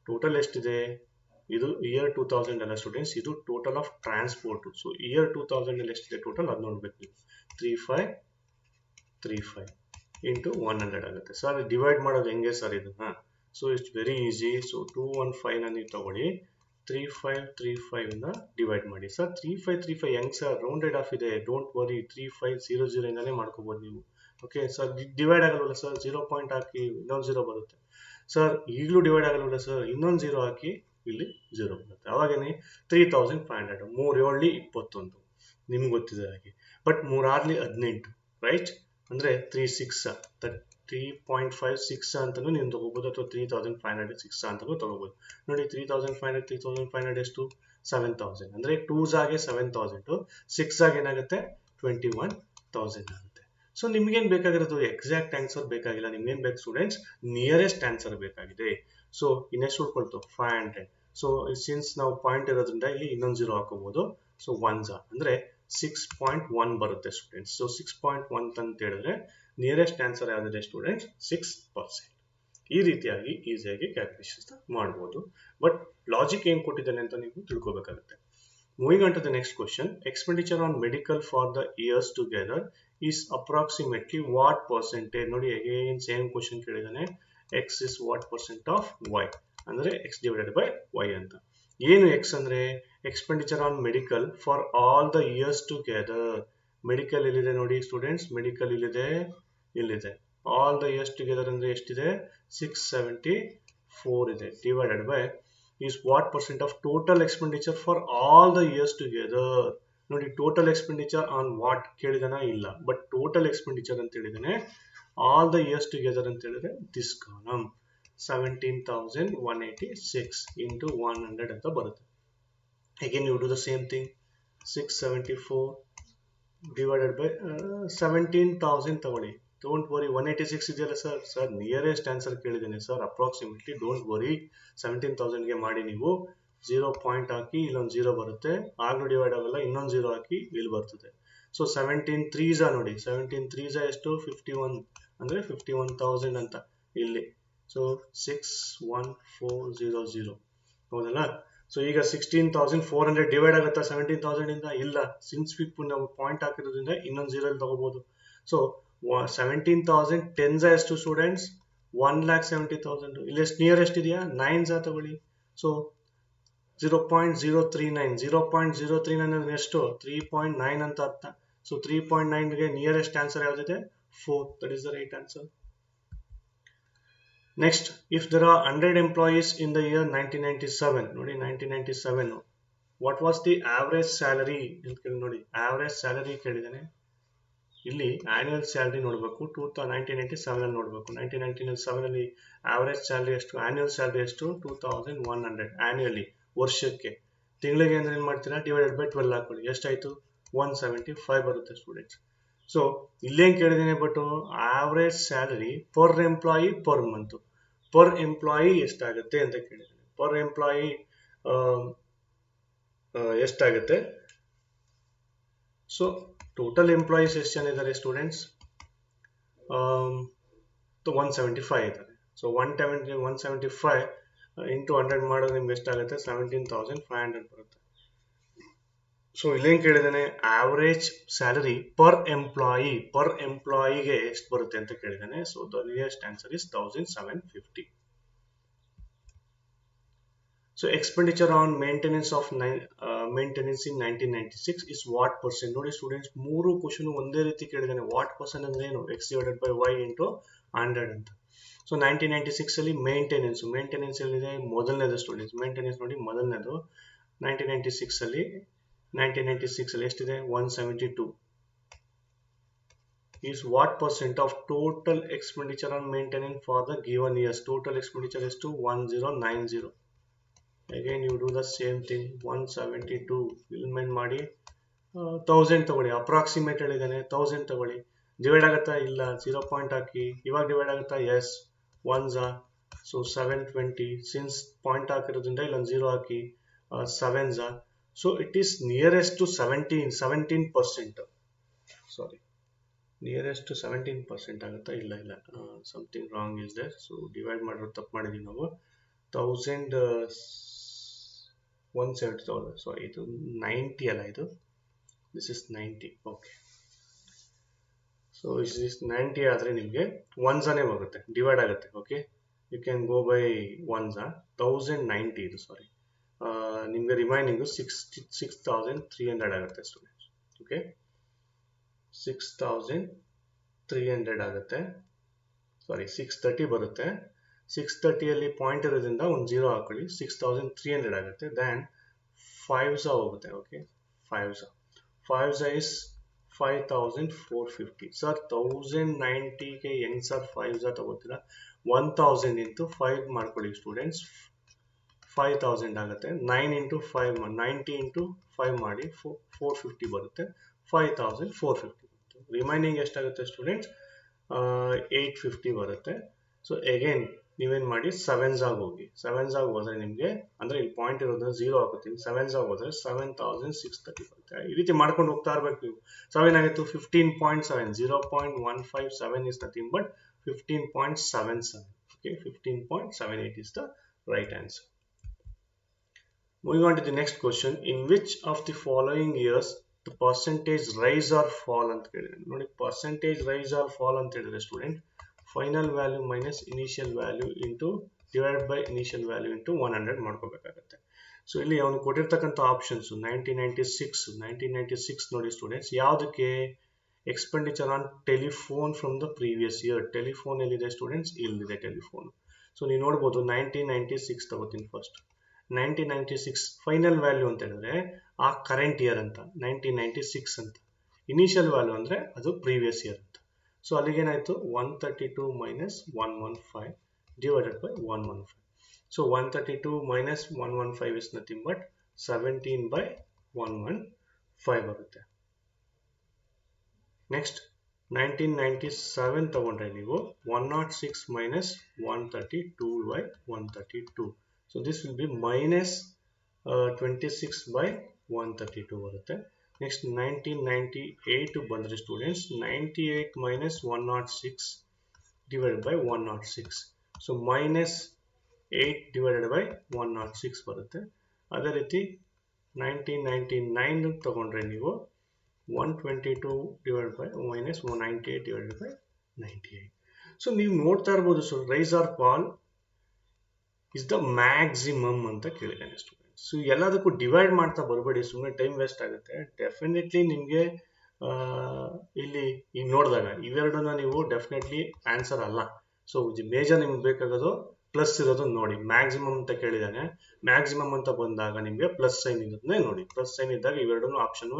ಟೋಟಲ್ ಎಷ್ಟಿದೆ, ಇದು ಇಯರ್ 2000 ಅಲ್ಲ ಸ್ಟೂಡೆಂಟ್ಸ್, ಇದು total of transport. So here 2000 ಅಲ್ಲಿ ಎಷ್ಟಿದೆ ಟೋಟಲ್ ಅದು ನೋಡ್ಬೇಕು ನೀವು. 3535 into 100 ಆಗುತ್ತೆ. ಸರ್ ಡಿವೈಡ್ ಮಾಡೋದು ಹೆಂಗೆ ಸರ್ ಇದನ್ನ? So it's very easy. So 215 ನ ನೀವು ತಗೊಳ್ಳಿ, 3535 ಇಂದ ಡಿವೈಡ್ ಮಾಡಿ. ಸರ್ 3535 ಹೆಂಗ್ ಸರ್? ರೌಂಡೆಡ್ ಆಫ್ ಇದೆ, ಡೋಂಟ್ ವರಿ. 3500 ಇಂದಾನೆ ಮಾಡ್ಕೋಬಹುದು ನೀವು. ಓಕೆ ಸರ್, ಡಿವೈಡ್ ಆಗಲ್ವಲ್ಲ ಸರ್? 0 ಪಾಯಿಂಟ್ ಹಾಕಿ ಇನ್ನೊಂದು 0 ಬರುತ್ತೆ. ಸರ್ ಈಗಲೂ ಡಿವೈಡ್ ಆಗಲ್ವಲ್ಲ ಸರ್? ಇನ್ನೊಂದು 0 ಹಾಕಿ ಇಲ್ಲಿ 0 ಬರುತ್ತೆ. ಅವಾಗೇನೆ 3500, 3 7 21 ನಿಮ್ಗೆ ಗೊತ್ತಿದೆ ಹಾಗೆ. ಬಟ್ 3 6 18 ರೈಟ್, ಅಂದ್ರೆ 3.56 ಅಂತಾನು ನೀವು ತಗೋಬಹುದು, ಅಥವಾ 3506 ಅಂತಾನು ತಗೋಬಹುದು. ನೋಡಿ 3500 3500 ಎಷ್ಟು? 7000. ಅಂದ್ರೆ 2s ಆಗಿ 7000, 6 ಆಗಿ ಏನಾಗುತ್ತೆ? 21,000 ಆಗುತ್ತೆ. ಸೊ ನಿಮ್ಗೇನ್ ಬೇಕಾಗಿರೋದು? ಎಕ್ಸಾಕ್ಟ್ ಆನ್ಸರ್ ಬೇಕಾಗಿಲ್ಲ. ನಿಮ್ಗೇನ್ ಬೇಕು ಸ್ಟೂಡೆಂಟ್ಸ್? ನಿಯರೆಸ್ಟ್ ಆನ್ಸರ್ ಬೇಕಾಗಿದೆ. ಸೊ ಇನ್ನೆಷ್ಟು ಉಳ್ಕೊಳ್ತು? 500. ಸೊ ಸಿನ್ಸ್ ನಾವು ಪಾಯಿಂಟ್ ಇರೋದ್ರಿಂದ ಇಲ್ಲಿ ಇನ್ನೊಂದು 0 ಹಾಕೋಬಹುದು. ಸೊ 1s ಅಂದ್ರೆ 6.1 ಬರುತ್ತೆ ಸ್ಟೂಡೆಂಟ್ಸ್. ಸೊ 6.1 ಅಂತ ಹೇಳಿದ್ರೆ ನಿಯರೆಸ್ಟ್ ಆನ್ಸರ್ ಯಾವ್ದಿದೆ ಸ್ಟೂಡೆಂಟ್ಸ್? 6%. ಈ ರೀತಿಯಾಗಿ ಈಸಿಯಾಗಿ ಕ್ಯಾಲ್ಕುಲೇಷನ್ಸ್ ಮಾಡಬಹುದು. ಬಟ್ ಲಾಜಿಕ್ ಏನ್ ಕೊಟ್ಟಿದ್ದಾನೆ ಅಂತ ನೀವು ತಿಳ್ಕೊಬೇಕಾಗುತ್ತೆ. Moving on to the next question. Expenditure on medical for the years together is approximately what percentage? ನೋಡಿ ಅಗೇನ್ ಸೇಮ್ ಕ್ವಶನ್ ಕೇಳಿದಾನೆ. X is what percent of Y, ಅಂದ್ರೆ ಎಕ್ಸ್ ಡಿವೈಡೆಡ್ ಬೈ ವೈ ಅಂತ. ಏನು ಎಕ್ಸ್ ಅಂದ್ರೆ? Expenditure on medical for all the years together. Medical ಎಲ್ಲಿದೆ ನೋಡಿ students? Medical ಇಲ್ಲಿದೆ. All the years together ಅಂದ್ರೆ ಎಷ್ಟಿದೆ? 674 ಇದೆ. Divided by is what percent of total expenditure for all the years together. ನೋಡಿ ಟೋಟಲ್ ಎಕ್ಸ್ಪೆಂಡಿಚರ್ ಆನ್ ವಾಟ್ ಕೇಳಿದಾನ? ಇಲ್ಲ. But total expenditure ಅಂತ ಹೇಳಿದಾನೆ ಆಲ್ ದ ಇಯರ್ಸ್ ಟುಗೆದರ್ ಅಂತ ಹೇಳಿದ್ರೆ ದಿಸ್ ಕಾಲಮ್ 17,186 into 100 ಅಂತ ಬರುತ್ತೆ. Again you do the same thing. 674 divided by 17,000 ತಗೊಳ್ಳಿ. Don't worry, 186 ಇದೆಯಲ್ಲ ಸರ್? ಸರ್ ನಿಯರೆಸ್ಟ್ ಆನ್ಸರ್ ಕೇಳಿದ್ದೇನೆ ಸರ್, ಅಪ್ರಾಕ್ಸಿಮೇಟ್ಲಿ. ಡೋಂಟ್ ವರಿ, 17,000ಗೆ ಮಾಡಿ ನೀವು 0 ಪಾಯಿಂಟ್ ಹಾಕಿ ಇಲ್ಲೊಂದು 0 ಬರುತ್ತೆ. ಆಗ್ಲೂ ಡಿವೈಡ್ ಆಗಲ್ಲ, ಇನ್ನೊಂದು 0 ಹಾಕಿ ಇಲ್ಲಿ ಬರ್ತದೆ. ಸೊ 17 3s ನೋಡಿ, 17 3s ಎಷ್ಟು? 51, ಅಂದ್ರೆ 51,000 ಅಂತ ಇಲ್ಲಿ. ಸೊ 61400 ಹೌದಲ್ಲ? ಸೊ ಈಗ 16,400 ಡಿವೈಡ್ ಆಗುತ್ತಾ 17,000 ಇಂದ? ಇಲ್ಲ. ಸಿನ್ಸ್ ನಾವು ಪಾಯಿಂಟ್ ಹಾಕಿರೋದ್ರಿಂದ ಇನ್ನೊಂದು 0 ಇಲ್ಲಿ ತಗೋಬಹುದು. ಸೊ 17,000 10s ಎಷ್ಟು ಸ್ಟೂಡೆಂಟ್ಸ್? 1,70,000. ಇಲ್ಲಿ ಎಷ್ಟು ನಿಯರೆಸ್ಟ್ ಇದೆಯಾ? 9s ತಗೊಳ್ಳಿ. ಸೊ 0.039, 0.039 ಅಂದ್ರೆ ಎಷ್ಟು? 3.9 ಅಂತ ಅರ್ಥ. ಸೊ 3.9ಗೆ ನಿಯರೆಸ್ಟ್ ಆನ್ಸರ್ ಯಾವ್ದಿದೆ? 4. That is the right answer. Next, if there are 100 employees in the year 1997, ನೋಡಿ 1997 what was the average salary ಅಂತ ಕೇಳಿ. ನೋಡಿ ಆವರೇಜ್ ಸ್ಯಾಲರಿ ಕೇಳಿದಾನೆ. ಇಲ್ಲಿ ಆನ್ಯುವಲ್ ಸ್ಯಾಲರಿ ನೋಡಬೇಕು. 1997 ಅಲ್ಲಿ ನೋಡಬೇಕು. 1997 ಅಲ್ಲಿ ಆವರೇಜ್ ಸ್ಯಾಲರಿ ಎಷ್ಟು? ಆನ್ಯುವಲ್ ಸ್ಯಾಲರಿ ಎಷ್ಟು? 2,100 ಆನ್ಯುವಲಿ, ವರ್ಷಕ್ಕೆ. ತಿಂಗಳಿಗೆ ಅಂದ್ರೆ ಏನ್ ಮಾಡ್ತೀರಾ? ಡಿವೈಡೆಡ್ ಬೈ 12 ಹಾಕೊಳ್ಳಿ. ಎಷ್ಟಾಯ್ತು? 175 ಬರುತ್ತೆ ಸ್ಟೂಡೆಂಟ್ಸ್. ಸೊ ಇಲ್ಲೇನ್ ಕೇಳಿದ್ದೇನೆ, but average salary per employee per month. Per employee ಎಷ್ಟಾಗುತ್ತೆ ಅಂತ ಕೇಳಿದ್ದೇನೆ. ಪರ್ ಎಂಪ್ಲಾಯಿ ಎಷ್ಟಾಗುತ್ತೆ? ಸೊ ಟೋಟಲ್ ಎಂಪ್ಲಾಯೀಸ್ ಎಷ್ಟು ಜನ ಇದ್ದಾರೆ ಸ್ಟೂಡೆಂಟ್ಸ್? 175 ಇದ್ದಾರೆ. ಸೊ 175 ಇಂಟು 100 ಮಾಡೋದು ನಿಮ್ಗೆ ಎಷ್ಟಾಗುತ್ತೆ? 17,500 ಬರುತ್ತೆ. ಸೊ ಇಲ್ಲೇನ್ ಕೇಳಿದಾನೆ? ಆವರೇಜ್ ಸ್ಯಾಲರಿ ಪರ್ ಎಂಪ್ಲಾಯಿಗೆ ಎಷ್ಟು ಬರುತ್ತೆ ಅಂತ ಕೇಳಿದಾನೆ. So the nearest answer is 1,750. So expenditure on maintenance in 1996 is what percent? ನೋಡಿ ಸ್ಟೂಡೆಂಟ್ಸ್, ಮೂರು ಕ್ವಶನ್ ಒಂದೇ ರೀತಿ ಕೇಳಿದಾನೆ. ವಾಟ್ ಪರ್ಸೆಂಟ್ ಅಂದ್ರೆ ಏನು? x divided by y into 100 ಅಂತ. ಸೊ 1996 ಅಲ್ಲಿ ಮೇಂಟೆನೆನ್ಸ್ ಎಲ್ಲಿದೆ? ಮೊದಲನೇದು ಸ್ಟೂಡೆಂಟ್ಸ್. ಮೇಂಟೆನೆನ್ಸ್ ನೋಡಿ ಮೊದಲನೇದು 1996 ಅಲ್ಲಿ ಎಷ್ಟಿದೆ? 172 is what percent of total expenditure on maintenance for the given years? Total expenditure ಎಷ್ಟು? 1090. Again you do the same thing. 172 ಇಲ್ಮೇನ್ ಮಾಡಿ 1000 ತಗೊಳ್ಳಿ. ಅಪ್ರಾಕ್ಸಿಮೇಟ್ ಹೇಳಿದಾನೆ, 1000 ತಗೊಳ್ಳಿ. ಡಿವೈಡ್ ಆಗುತ್ತಾ? ಇಲ್ಲ. 0 ಪಾಯಿಂಟ್ ಹಾಕಿ. ಇವಾಗ ಡಿವೈಡ್ ಆಗುತ್ತಾ? S. 1s. So 720. Since point ಹಾಕಿರೋದ್ರಿಂದ ಇಲ್ಲೊಂದು 0 ಹಾಕಿ. 7s. So it is nearest to 17%. Sorry, nearest to 17% ಆಗುತ್ತಾ? ಇಲ್ಲ, something wrong is there. So divide ಮಾಡಿರೋದು ತಪ್ಪು ಮಾಡಿದೀವಿ ನಾವು. 170,000. ಸಾರಿ, ಇದು 90 ಅಲ್ಲ, ಇದು this is 90. Okay, so is 90 ಆದರೆ ನಿಮಗೆ 1s ಬರುತ್ತೆ, ಡಿವೈಡ್ ಆಗುತ್ತೆ. Okay, you can go by 1s. 1090 ಇದು. ಸಾರಿ, ನಿಮಗೆ ರಿಮೈನಿಂಗು 6,300 ಆಗುತ್ತೆ ಸ್ಟೂಡೆಂಟ್ಸ್. ಓಕೆ, 6,300 ಆಗುತ್ತೆ. ಸಾರಿ 630 ಬರುತ್ತೆ. 630 ಪಾಯಿಂಟ್ ಇರೋದ್ರಿಂದ ಒಂದು 0 ಹಾಕೊಳ್ಳಿ. 6,300 ಆಗುತ್ತೆ. ದೆನ್ 5 ಹೋಗುತ್ತೆ. Okay, 5 is 5,450. ಸರ್ 1090ಗೆ ಹೆಂಗ್ ಸರ್ 5 ತಗೋತೀರಾ? 1000 ಇಂಟು 5 ಮಾಡ್ಕೊಳ್ಳಿ ಸ್ಟೂಡೆಂಟ್ಸ್, 5000 ಆಗುತ್ತೆ. 9 ಇಂಟು 5 90 ಇಂಟು 5 ಮಾಡಿ 450 ಬರುತ್ತೆ. 5,450 ಬರುತ್ತೆ. ರಿಮೈನಿಂಗ್ ಎಷ್ಟಾಗುತ್ತೆ ಸ್ಟೂಡೆಂಟ್ಸ್? 850 ಬರುತ್ತೆ. ಸೊ ಅಗೇನ್ ನೀವೇನ್ ಮಾಡಿ 7s ಆಗಿ ಹೋಗಿ. 7s ಆಗಿ ಹೋದ್ರೆ ನಿಮಗೆ ಅಂದ್ರೆ ಇಲ್ಲಿ ಪಾಯಿಂಟ್ ಇರೋದ್ರಿಂದ 0 ಹಾಕೋತೀನಿ. 7s ಆಗಿ ಹೋದ್ರೆ 7,630 ಬರುತ್ತೆ. ಈ ರೀತಿ ಮಾಡ್ಕೊಂಡು ಹೋಗ್ತಾ ಇರ್ಬೇಕು ನೀವು. 7 ಆಗಿತ್ತು 15.7, 0.157 is nothing but 15.77. Okay, 15.78 is the right answer. Moving on to the next question. In which of the following years the percentage rise or fall ಅಂತ ಕೇಳಿದ್ರೆ ನೋಡಿ, percentage rise or fall ಅಂತ ಹೇಳಿದ್ರೆ student final value minus initial value into divide by initial value into 100 ಮಾಡ್ಕೋಬೇಕಾಗುತ್ತೆ. So ಇಲ್ಲಿ ಅವನು ಕೊಟ್ಟಿರ್ತಕ್ಕಂಥ options 1996 ನೋಡಿ ಸ್ಟೂಡೆಂಟ್ಸ್, ಯಾವುದಕ್ಕೆ? Expenditure on telephone from the previous year. Telephone ಎಲ್ಲಿದೆ ಸ್ಟೂಡೆಂಟ್ಸ್? ಇಲ್ಲಿದೆ ಟೆಲಿಫೋನ್. ಸೊ ನೀವು ನೋಡ್ಬೋದು 1996 ತಗೋತೀನಿ ಫಸ್ಟ್. 1996 ಫೈನಲ್ ವ್ಯಾಲ್ಯೂ ಅಂತ ಹೇಳಿದ್ರೆ ಆ ಕರೆಂಟ್ ಇಯರ್ ಅಂತ 1996 ಅಂತ. ಇನಿಷಿಯಲ್ ವ್ಯಾಲ್ಯೂ ಅಂದ್ರೆ ಅದು ಪ್ರೀವಿಯಸ್ ಇಯರ್ ಅಂತ. ಸೊ ಅಲ್ಲಿಗೇನಾಯ್ತು 132 minus 115 divided by 115. So 132 minus 115 is nothing but 17 by 115 ಬರುತ್ತೆ. ನೆಕ್ಸ್ಟ್ 1997 ತಗೊಂಡ್ರೆ ನೀವು 106 minus 132 by 132. So this will be minus 26 by 132 ಬರುತ್ತೆ. Next 1998 ಬಂದ್ರೆ students 98 minus 106 divided by 106. So minus 8 divided by 106 ಬರುತ್ತೆ. ಅದೇ ರೀತಿ 1999 ತಗೊಂಡ್ರೆ ನೀವು 122 divided by minus 198 divided by 98. So ನೀವು ನೋಡ್ತಾ ಇರ್ಬೋದು so rise or fall is the maximum ಅಂತ ಕೇಳಿದ್ದಾನೆ ಸ್ಟೂಡೆಂಟ್ಸ್. ಸೊ ಎಲ್ಲದಕ್ಕೂ ಡಿವೈಡ್ ಮಾಡ್ತಾ ಬರಬೇಡಿ, ಸುಮ್ಮನೆ ಟೈಮ್ ವೇಸ್ಟ್ ಆಗುತ್ತೆ. ಡೆಫಿನೆಟ್ಲಿ ನಿಮಗೆ ಇಲ್ಲಿ ಈಗ ನೋಡಿದಾಗ ಇವೆರಡನ್ನ ನೀವು ಡೆಫಿನೆಟ್ಲಿ ಆನ್ಸರ್ ಅಲ್ಲ. ಸೊ ಮೇಜರ್ ನಿಮ್ಗೆ ಬೇಕಾಗೋದು ಪ್ಲಸ್ ಇರೋದು ನೋಡಿ. ಮ್ಯಾಕ್ಸಿಮಮ್ ಅಂತ ಕೇಳಿದಾನೆ, ಮ್ಯಾಕ್ಸಿಮಮ್ ಅಂತ ಬಂದಾಗ ನಿಮಗೆ ಪ್ಲಸ್ ಸೈನ್ ಇರೋದನ್ನೇ ನೋಡಿ. ಪ್ಲಸ್ ಸೈನ್ ಇದ್ದಾಗ ಇವೆರಡನ್ನೂ ಆಪ್ಷನ್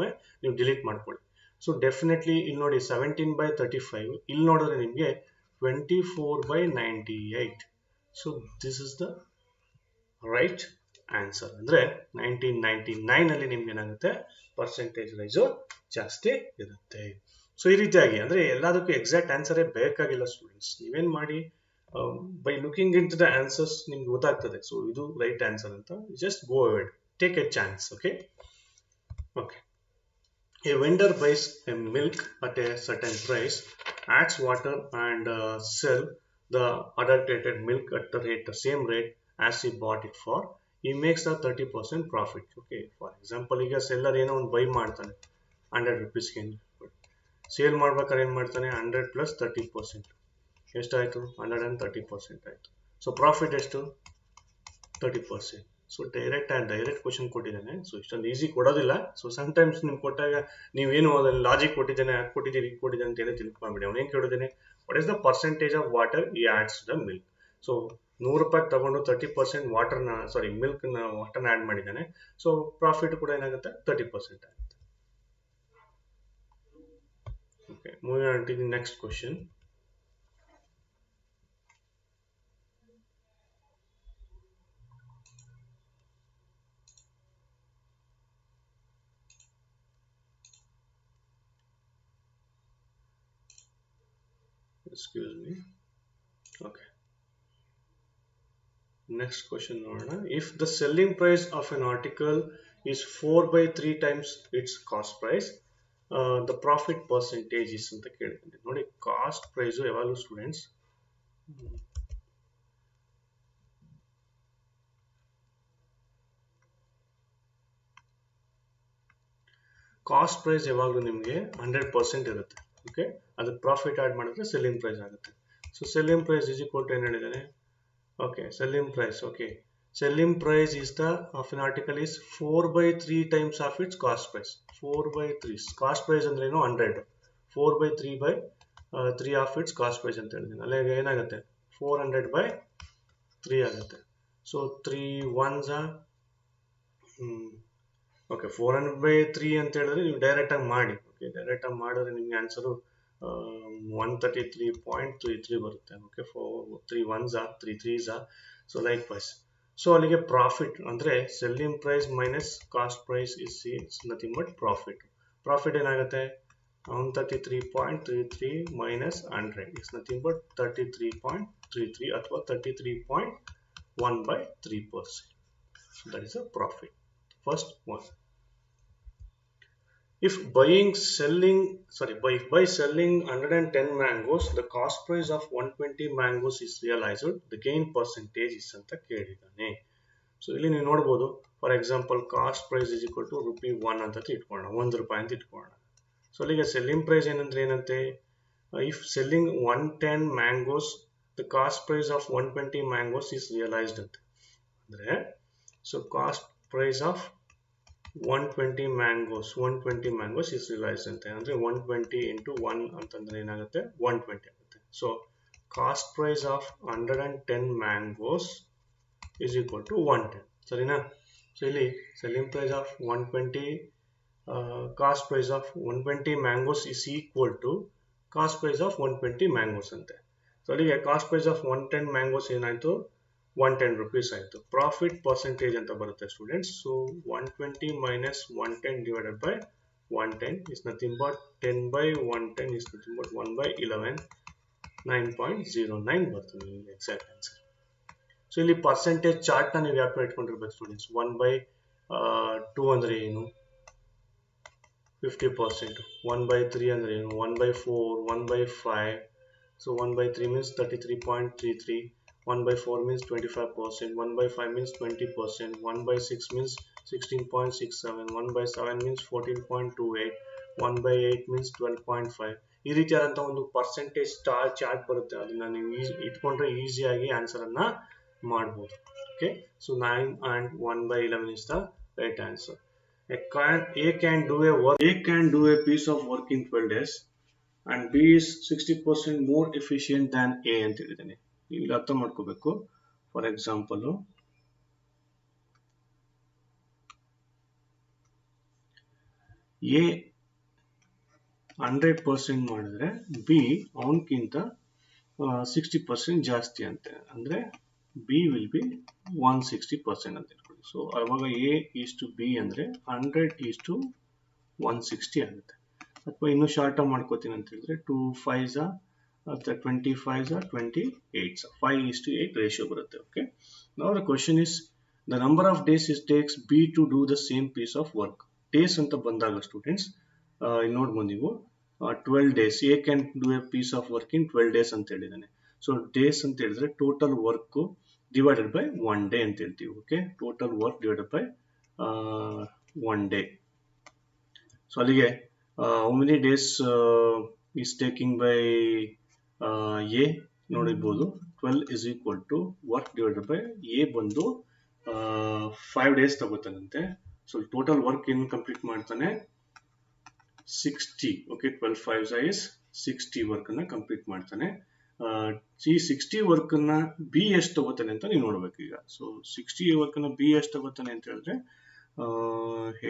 ನೀವು ಡಿಲೀಟ್ ಮಾಡ್ಕೊಳ್ಳಿ. ಸೊ ಡೆಫಿನೆಟ್ಲಿ ಇಲ್ಲಿ ನೋಡಿ 17/35, ಇಲ್ಲಿ ನೋಡಿದ್ರೆ ನಿಮಗೆ 24/98. So this is the right answer. ಅಂದ್ರೆ 1999 ಅಲ್ಲಿ ನಿಮ್ಗೆ ಏನಾಗುತ್ತೆ ಪರ್ಸೆಂಟೇಜ್ ರೈಸು ಜಾಸ್ತಿ ಇರುತ್ತೆ. ಸೊ ಈ ರೀತಿಯಾಗಿ ಅಂದ್ರೆ ಎಲ್ಲದಕ್ಕೂ ಎಕ್ಸಾಕ್ಟ್ ಆನ್ಸರೇ ಬೇಕಾಗಿಲ್ಲ ಸ್ಟೂಡೆಂಟ್ಸ್. ನೀವೇನ್ ಮಾಡಿ by looking in to the answers ನಿಮ್ಗೆ ಗೊತ್ತಾಗ್ತದೆ. ಸೊ ಇದು ರೈಟ್ ಆನ್ಸರ್ ಅಂತ. Just go ahead, take a chance. Okay. A vendor buys a milk at a certain price, adds water and sell the adulterated milk at the same rate as he bought it for. He makes a 30% profit. Okay, for example, ಈಗ seller ಏನೋ ಒಂದು by ಮಾಡ್ತಾನೆ 100 rupeesಗೆ, sale ಮಾಡ್ಬೇಕಾದ್ರೆ ಏನು ಮಾಡ್ತಾನೆ 100 plus 30%. ಎಷ್ಟಾಯಿತು? 130% ಆಯಿತು. So profit ಎಷ್ಟು? 30%. ಸೊ ಡೈರೆಕ್ಟ್ ಕ್ವಶನ್ ಕೊಟ್ಟಿದ್ದಾನೆ. ಸೊ ಇಷ್ಟೊಂದು ಈಸಿ ಕೊಡೋದಿಲ್ಲ. ಸೊ ಸಮ್ಟೈಮ್ಸ್ ನಿಮ್ಗೆ ಕೊಟ್ಟಾಗ ನೀವೇನು ಅದ್ರಲ್ಲಿ ಲಾಜಿಕ್ ಕೊಟ್ಟಿದ್ದಾನೆ, ಅದು ಕೊಟ್ಟಿದ್ದೀರಿ, ಇದು ಕೊಟ್ಟಿದ್ದಾನೆ ಅಂತ ಹೇಳಿ ತಿಳ್ಕೊಂಡ್ಬಿಡಿ. ಅವನೇನು ಕೇಳಿದ್ದಾನೆ, what is the percentage of water he adds the milk. So 100 ರೂಪಾಯಿ ತಗೊಂಡು 30% ವಾಟರ್ನ ಮಿಲ್ಕ್ನ ವಾಟರ್ನ ಆ್ಯಡ್ ಮಾಡಿದ್ದಾನೆ. ಸೊ ಪ್ರಾಫಿಟ್ ಕೂಡ ಏನಾಗುತ್ತೆ 30% ಆಗುತ್ತೆ. Okay, moving on to the next question. Excuse me. Okay. Next question ನೋಡೋಣ. If the selling price of an article is 4/3 times its cost price, the profit percentage is ಅಂತ ಕೇಳಿದ್ದೀನಿ. ನೋಡಿ, cost price ಯಾವಾಗಲೂ students cost price ಯಾವಾಗಲೂ ನಿಮಗೆ 100% ಇರುತ್ತೆ. ಓಕೆ, ಅದಕ್ಕೆ ಪ್ರಾಫಿಟ್ ಆಡ್ ಮಾಡಿದ್ರೆ ಸೆಲ್ಲಿಂಗ್ ಪ್ರೈಸ್ ಆಗುತ್ತೆ. So selling price is equal to ಏನು ಹೇಳಿದ್ದಾನೆ? Okay, selling price. Okay, selling price is the of an article is 4 by 3 times of its cost price. 4 by 3 cost price ಅಂದ್ರೆ ಏನು 100, 4 by 3 by 3 of its cost price ಅಂತ ಹೇಳಿದ್ದೀನಿ. ಅಲ್ಲಿಗೆ ಏನಾಗುತ್ತೆ 400 by 3 ಆಗುತ್ತೆ. So 3 ones are okay 400 by 3 ಅಂತ ಹೇಳಿದ್ರೆ ನೀವು ಡೈರೆಕ್ಟ್ ಆಗಿ ಮಾಡಿ. ಓಕೆ ಡೈರೆಕ್ಟ್ ಆಗಿ ಮಾಡಿದ್ರೆ ನಿಮಗೆ ಆನ್ಸರು 133.33 ಬರುತ್ತೆ. Okay 3 ones are 3 threes are, so likewise. So ಅಲ್ಲಿಗೆ ಪ್ರಾಫಿಟ್ ಅಂದರೆ selling price minus cost price is nothing but profit. Profit ಏನಾಗುತ್ತೆ 133.33 ಮೈನಸ್ 100 ಇಸ್ ನಥಿಂಗ್ ಬಟ್ 33.33 ಅಥವಾ 33.1 by 3%. So that is a profit. First one. If by selling 110 mangoes, the cost price of 120 mangoes is realized, the gain percentage is ಅಂತ ಕೇಳಿದ್ದಾನೆ. So ಇಲ್ಲಿ ನೀವು ನೋಡ್ಬೋದು, for example cost price is equal to ₹1 ಅಂತ ಇಟ್ಕೊಳ್ಳೋಣ, ₹1 ಅಂತ ಇಟ್ಕೊಳ್ಳೋಣ. So ಅಲ್ಲಿಗೆ selling price ಏನಂದ್ರೆ ಏನಂತೆ, if selling 110 mangoes the cost price of 120 mangoes is realised ಅಂತ ಅಂದ್ರೆ, so cost price of 120 mangoes is realized ಅಂತ ಅಂದ್ರೆ 120 into 1 ಅಂತಂದ್ರೆ ಏನಾಗುತ್ತೆ 120 ಆಗುತ್ತೆ. So cost price of 110 mangoes is equal to 110. ಸರಿನಾ? ಸೊ ಇಲ್ಲಿ selling price of 120 cost price of 120 mangoes is equal to cost price of 120 mangoes ಅಂತೆ. So ಅಲ್ಲಿಗೆ cost price of 110 mangoes ಏನಾಯ್ತು ₹110 ಆಯಿತು. ಪ್ರಾಫಿಟ್ ಪರ್ಸೆಂಟೇಜ್ ಅಂತ ಬರುತ್ತೆ students. So 120 minus 110 divided by 110 is nothing but 10 by 110 is nothing but 1 by 11, 9.09 ಬರ್ತದೆ ನಿಮಗೆ exact answer. So ಇಲ್ಲಿ percentage ಚಾರ್ಟ್ನ ನೀವು ಯಾಕೆ ಇಟ್ಕೊಂಡಿರ್ಬೇಕು ಸ್ಟೂಡೆಂಟ್ಸ್. 1/2 ಅಂದ್ರೆ ಏನು 50%, 1/3 ಅಂದ್ರೆ ಏನು 1/4, 1/5. So 1/3 means 33.33, 1/4 means 25%, 1/5 means 20%, 1/6 means 16.67, 1/7 means 14.28, 1/8 means 12.5. ಈ ರೀತಿಯಾದಂಥ ಒಂದು ಪರ್ಸೆಂಟೇಜ್ ಚಾರ್ಟ್ ಬರುತ್ತೆ. ಅದನ್ನ ನೀವು ಇಟ್ಕೊಂಡ್ರೆ ಈಸಿಯಾಗಿ ಆನ್ಸರ್ ಅನ್ನ ಮಾಡ್ಬೋದು. Okay, so 9 and 1/11 is the right answer. A can do a piece of work in 12 days and B is 60% more efficient than A ಅಂತ ಹೇಳಿದ್ದೇನೆ. ನೀವು ಇಲ್ಲಿ ಅರ್ಥ ಮಾಡ್ಕೋಬೇಕು. ಫಾರ್ ಎಕ್ಸಾಂಪಲ್ ಎ 100% ಮಾಡಿದ್ರೆ ಬಿ ಅವನಕ್ಕಿಂತ 60% ಜಾಸ್ತಿ ಅಂತೆ, ಅಂದ್ರೆ ಬಿ ವಿಲ್ ಬಿ 160% ಅಂತ ಇಟ್ಕೊಳ್ಳಿ. ಸೊ ಅವಾಗ ಎ ಈಸ್ ಟು ಬಿ ಅಂದ್ರೆ 100:160 ಆಗುತ್ತೆ. ಅಥವಾ ಇನ್ನೂ ಶಾರ್ಟ್ ಮಾಡ್ಕೋತೀನಿ ಅಂತ ಹೇಳಿದ್ರೆ 2 5s 25s 28s 5:8 ರೇಷಿಯೋ ಬರುತ್ತೆ. Okay, now the question is the number of days it takes B to do the same piece of work. Days ಅಂತ ಬಂದಾಗ ಸ್ಟೂಡೆಂಟ್ಸ್ ಇಲ್ಲಿ ನೋಡ್ಬೋದು ನೀವು 12 days. A can do a piece of work in 12 days ಅಂತ ಹೇಳಿದ್ದಾನೆ. So days ಅಂತ ಹೇಳಿದ್ರೆ total work divided by 1 day ಅಂತ ಹೇಳ್ತೀವಿ. Okay, total work divided by 1 day. So ಅಲ್ಲಿಗೆ how many days is taking by A ನೋಡಿರ್ಬೋದು. 12 is equal to work divided by A ಬಂದು 5 days ತಗೋತಾನಂತೆ. So total work ಏನು complete ಮಾಡ್ತಾನೆ 60. Okay, 12 5s is 60 work ಅನ್ನ complete ಮಾಡ್ತಾನೆ. ಈ 60 work ಅನ್ನ B ಎಷ್ಟು ತಗೋತಾನೆ ಅಂತ ನೀವು ನೋಡ್ಬೇಕು ಈಗ. ಸೊ 60 ವರ್ಕ್ ಅನ್ನ ಬಿ ಎಷ್ಟು ತಗೋತಾನೆ ಅಂತ ಹೇಳಿದ್ರೆ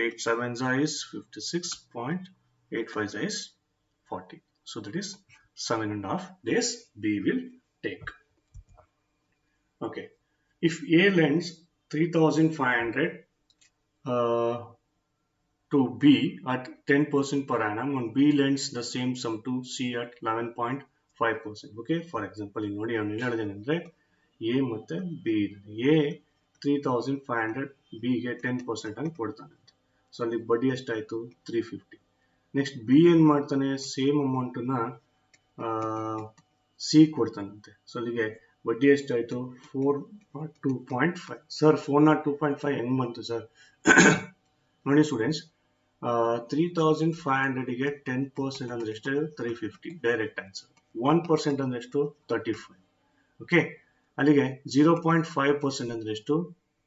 8 7s is 56.8 5s is 40. So that is 7.5 days B will take. Okay, if A lends 3,500 to B at 10% per annum and B lends the same sum to C at 11.5%. Okay, for example ಇಲ್ಲಿ ನೋಡಿ ಅವನು ಹೇಳಿದೇನೆಂದ್ರೆ A ಮತ್ತೆ B ಇದೆ. A 3,500 B ಗೆ 10% ಆಗಿ ಕೊಡ್ತಾನೆ. So ಅಲ್ಲಿ ಬಡ್ಡಿ ಎಷ್ಟಾಯ್ತು 350. ನೆಕ್ಸ್ಟ್ ಬಿ ಏನ್ ಮಾಡ್ತಾನೆ ಸೇಮ್ ಅಮೌಂಟನ್ನ ಸಿ ಕೊಡ್ತಾನಂತೆ. ಸೊ ಅಲ್ಲಿಗೆ ಬಡ್ಡಿ ಎಷ್ಟಾಯ್ತು 402.5. ಸರ್ 402.5 ಹೆಂಗ್ ಬಂತು ಸರ್? ನೋಡಿ ಸ್ಟೂಡೆಂಟ್ಸ್, 3,500ಗೆ 10% ಅಂದ್ರೆ ಎಷ್ಟು 350 ಡೈರೆಕ್ಟ್ ಆನ್ಸರ್. 1% ಅಂದ್ರೆ ಎಷ್ಟು 35. ಓಕೆ, ಅಲ್ಲಿಗೆ 0.5% ಅಂದ್ರೆ ಎಷ್ಟು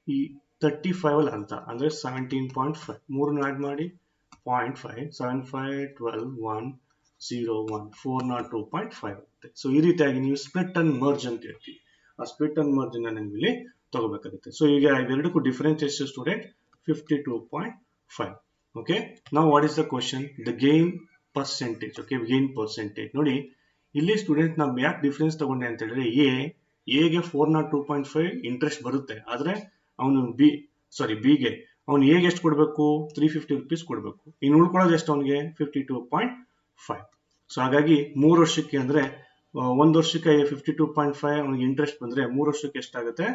ಈ 35 ಅಲ್ಲಿ ಅರ್ಧ ಅಂದ್ರೆ 17.5 ಮೂರನ್ನು ಆಡ್ ಮಾಡಿ 0.5 75 12 1 0 1 402.5 ಆಗುತ್ತೆ. ಸೊ ಈ ರೀತಿಯಾಗಿ ನೀವು ಸ್ಪ್ಲಿಟ್ ಅಂಡ್ ಮರ್ಜ್ ಅಂತ ಹೇಳ್ತೀವಿ. ಆ ಸ್ಪ್ಲಿಟ್ ಅಂಡ್ ಮರ್ಜ್ ನ ನೀವು ಇಲ್ಲಿ ತಗೋಬೇಕಾಗುತ್ತೆ. ಸೊ ಈಗ ಇವೆರಡಕ್ಕೂ ಡಿಫರೆನ್ಸ್ ಎಷ್ಟು ಸ್ಟೂಡೆಂಟ್? 52.5. ಓಕೆ, ನಾವು what is the question? The gain percentage. Okay, gain percentage ನೋಡಿ ಇಲ್ಲಿ ಸ್ಟೂಡೆಂಟ್ ನಾವು ಯಾಕೆ ಡಿಫರೆನ್ಸ್ ತಗೊಂಡೆ ಅಂತ ಹೇಳಿದ್ರೆ ಎಗೆ 402.5 ಇಂಟ್ರೆಸ್ಟ್ ಬರುತ್ತೆ, ಆದ್ರೆ ಅವನು ಬಿಗೆ ಅವ್ನು ಎಗೆ ಎಷ್ಟು ಕೊಡಬೇಕು? 350 rupees ಕೊಡಬೇಕು. ಇನ್ನು ಉಳ್ಕೊಳ್ಳೋದು ಎಷ್ಟು ಅವನಿಗೆ? 52.5. ಸೊ ಹಾಗಾಗಿ 3 ವರ್ಷಕ್ಕೆ ಅಂದ್ರೆ ಒಂದು ವರ್ಷಕ್ಕೆ 52.5 ಅವನಿಗೆ ಇಂಟ್ರೆಸ್ಟ್ ಬಂದ್ರೆ 3 ವರ್ಷಕ್ಕೆ ಎಷ್ಟಾಗುತ್ತೆ?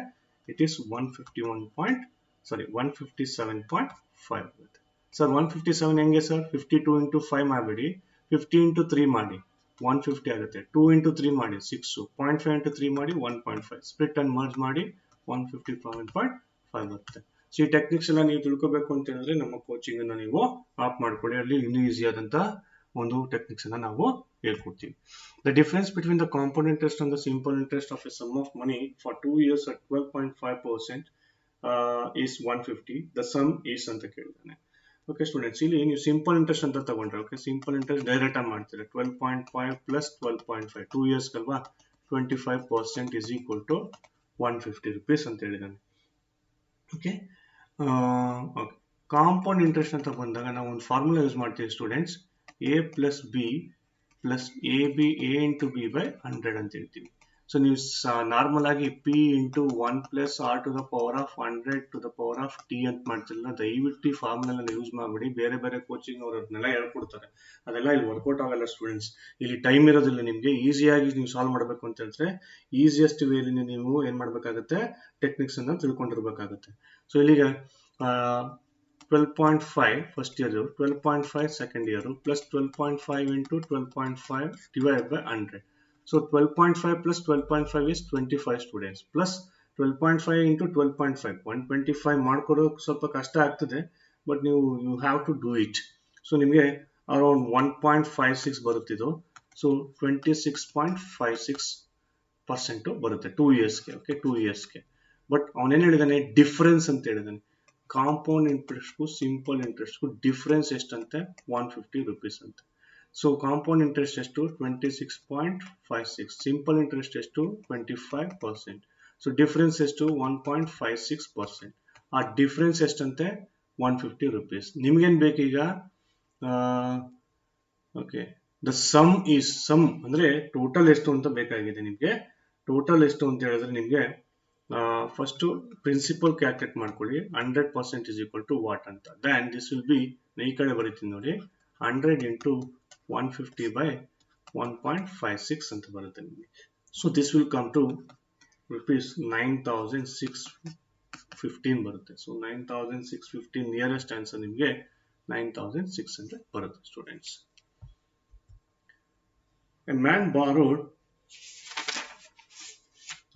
ಇಟ್ ಈಸ್ 157.5 ಆಗುತ್ತೆ. ಸರ್ 157 ಹೆಂಗೆ ಸರ್? 52 into 5 ಮಾಡಬೇಡಿ, 50 into 3 ಮಾಡಿ 150 ಆಗುತ್ತೆ. 2 into 3 ಮಾಡಿ 6, 0.5 into 3 ಮಾಡಿ 1.5, ಸ್ಪ್ಲಿಟ್ ಅಂಡ್ ಮರ್ಜ್ ಮಾಡಿ 157.5 ಬರುತ್ತೆ. ಸೊ ಈ ಟೆಕ್ನಿಕ್ಸ್ ಎಲ್ಲ ನೀವು ತಿಳ್ಕೋಬೇಕು ಅಂತ ಹೇಳಿದ್ರೆ ನಮ್ಮ ಕೋಚಿಂಗ್ ಅನ್ನ ನೀವು ಆಪ್ ಮಾಡ್ಕೊಳ್ಳಿ, ಅಲ್ಲಿ ಇನ್ನೂ ಈಸಿ ಆದಂತ ಒಂದು ಟೆಕ್ನಿಕ್ಸ್ ಅನ್ನ ನಾವು ಹೇಳ್ಕೊಡ್ತೀವಿ. The difference between the compound interest and the simple interest of a sum of money for 2 years at 12.5% is 150. The sum is ಅಂತ ಕೇಳಿದಾನೆ. ಓಕೆ ಸ್ಟೂಡೆಂಟ್ಸ್, ಇಲ್ಲಿ ನೀವು ಸಿಂಪಲ್ ಇಂಟ್ರೆಸ್ಟ್ ಅಂತ ತಗೊಂಡ್ರೆ, ಓಕೆ, ಸಿಂಪಲ್ ಇಂಟ್ರೆಸ್ಟ್ ಡೈರೆಕ್ಟ್ ಆಗಿ ಮಾಡ್ತೀರಾ. 12.5 ಪ್ಲಸ್ 12.5 2 years ಅಲ್ವಾ, 25% is equal to 150 rupees ಅಂತ ಹೇಳಿದಾನೆ. ಓಕೆ, ಕಾಂಪೌಂಡ್ ಇಂಟ್ರೆಸ್ಟ್ ಅಂತ ಬಂದಾಗ ನಾವು ಒಂದು ಫಾರ್ಮುಲಾ ಯೂಸ್ ಮಾಡ್ತೀವಿ students. A plus B plus A into B by 100 ಅಂತ ಹೇಳ್ತೀವಿ. ಸೊ ನೀವು ನಾರ್ಮಲ್ ಆಗಿ P into 1 plus R to the power of 100 to the power of T ಅಂತ ಮಾಡ್ತಿರಲ್ಲ, ದಯವಿಟ್ಟು ಫಾರ್ಮುಲಾ ಯೂಸ್ ಮಾಡಬೇಡಿ. ಬೇರೆ ಬೇರೆ ಕೋಚಿಂಗ್ ಅವರು ಅದನ್ನೆಲ್ಲ ಹೇಳ್ಕೊಡ್ತಾರೆ, ಅದೆಲ್ಲ ಇಲ್ಲಿ ವರ್ಕೌಟ್ ಆಗಲ್ಲ ಸ್ಟೂಡೆಂಟ್ಸ್. ಇಲ್ಲಿ ಟೈಮ್ ಇರೋದಿಲ್ಲ ನಿಮಗೆ. ಈಸಿಯಾಗಿ ನೀವು ಸಾಲ್ವ್ ಮಾಡಬೇಕು ಅಂತ ಹೇಳಿದ್ರೆ ಈಸಿಯೆಸ್ಟ್ ವೇಲಿ ನೀವು ಏನ್ ಮಾಡ್ಬೇಕಾಗುತ್ತೆ? ಟೆಕ್ನಿಕ್ಸ್ ಅನ್ನ ತಿಳ್ಕೊಂಡಿರ್ಬೇಕಾಗುತ್ತೆ. ಸೊ ಇಲ್ಲಿಗೆ 12.5 first year, 12.5 second year, plus 12.5 into 12.5 divide by 100. So 12.5 plus 12.5 is 25 students, plus 12.5 into 12.5 125 ಮಾಡ್ಕೊಡೋಕೆ ಸ್ವಲ್ಪ ಕಷ್ಟ ಆಗ್ತದೆ, but you have to do it. So ನಿಮಗೆ ಅರೌಂಡ್ 1.56 ಬರುತ್ತಿದ್ದು. ಸೊ 26.56% ಬರುತ್ತೆ 2 yearsಗೆ. ಓಕೆ, 2 yearsಗೆ. ಬಟ್ ಅವನೇನು ಹೇಳಿದಾನೆ? ಡಿಫರೆನ್ಸ್ ಅಂತ ಹೇಳಿದಾನೆ. ಕಾಂಪೌಂಡ್ ಇಂಟ್ರೆಸ್ಟ್ಗೂ ಸಿಂಪಲ್ ಇಂಟ್ರೆಸ್ಟ್ಗೂ ಡಿಫರೆನ್ಸ್ ಎಷ್ಟಂತೆ? 150 rupees ಅಂತ. ಸೊ ಕಾಂಪೌಂಡ್ ಇಂಟ್ರೆಸ್ಟ್ ಎಷ್ಟು? 26.56. ಸಿಂಪಲ್ ಇಂಟ್ರೆಸ್ಟ್ ಎಷ್ಟು? 25%. ಸೊ ಡಿಫರೆನ್ಸ್ ಎಷ್ಟು? 1.56%. ಆ ಡಿಫರೆನ್ಸ್ ಎಷ್ಟಂತೆ? 150 rupees. ನಿಮ್ಗೇನ್ ಬೇಕೀಗ? Okay, the sum is, sum ಅಂದ್ರೆ ಟೋಟಲ್ ಎಷ್ಟು ಅಂತ ಬೇಕಾಗಿದೆ ನಿಮ್ಗೆ. ಟೋಟಲ್ ಎಷ್ಟು ಅಂತ ಹೇಳಿದ್ರೆ ನಿಮ್ಗೆ ಫಸ್ಟ್ ಪ್ರಿನ್ಸಿಪಲ್ ಕ್ಯಾಲ್ಕುಲೇಟ್ ಮಾಡ್ಕೊಳ್ಳಿ. 100% is equal to what ಅಂತ. ದೆನ್ ದಿಸ್ ವಿಲ್ ಬಿ, ಈ ಕಡೆ ಬರೀತೀನಿ ನೋಡಿ, 100 into 150 by 1.56 ಅಂತ ಬರುತ್ತೆ ನಿಮಗೆ. So this will come to rupees 9,615 ಬರುತ್ತೆ. ಸೊ 9,615 ನಿಯರೆಸ್ಟ್ ಆನ್ಸರ್ ನಿಮಗೆ 9,600 ಬರುತ್ತೆ students. A man borrowed,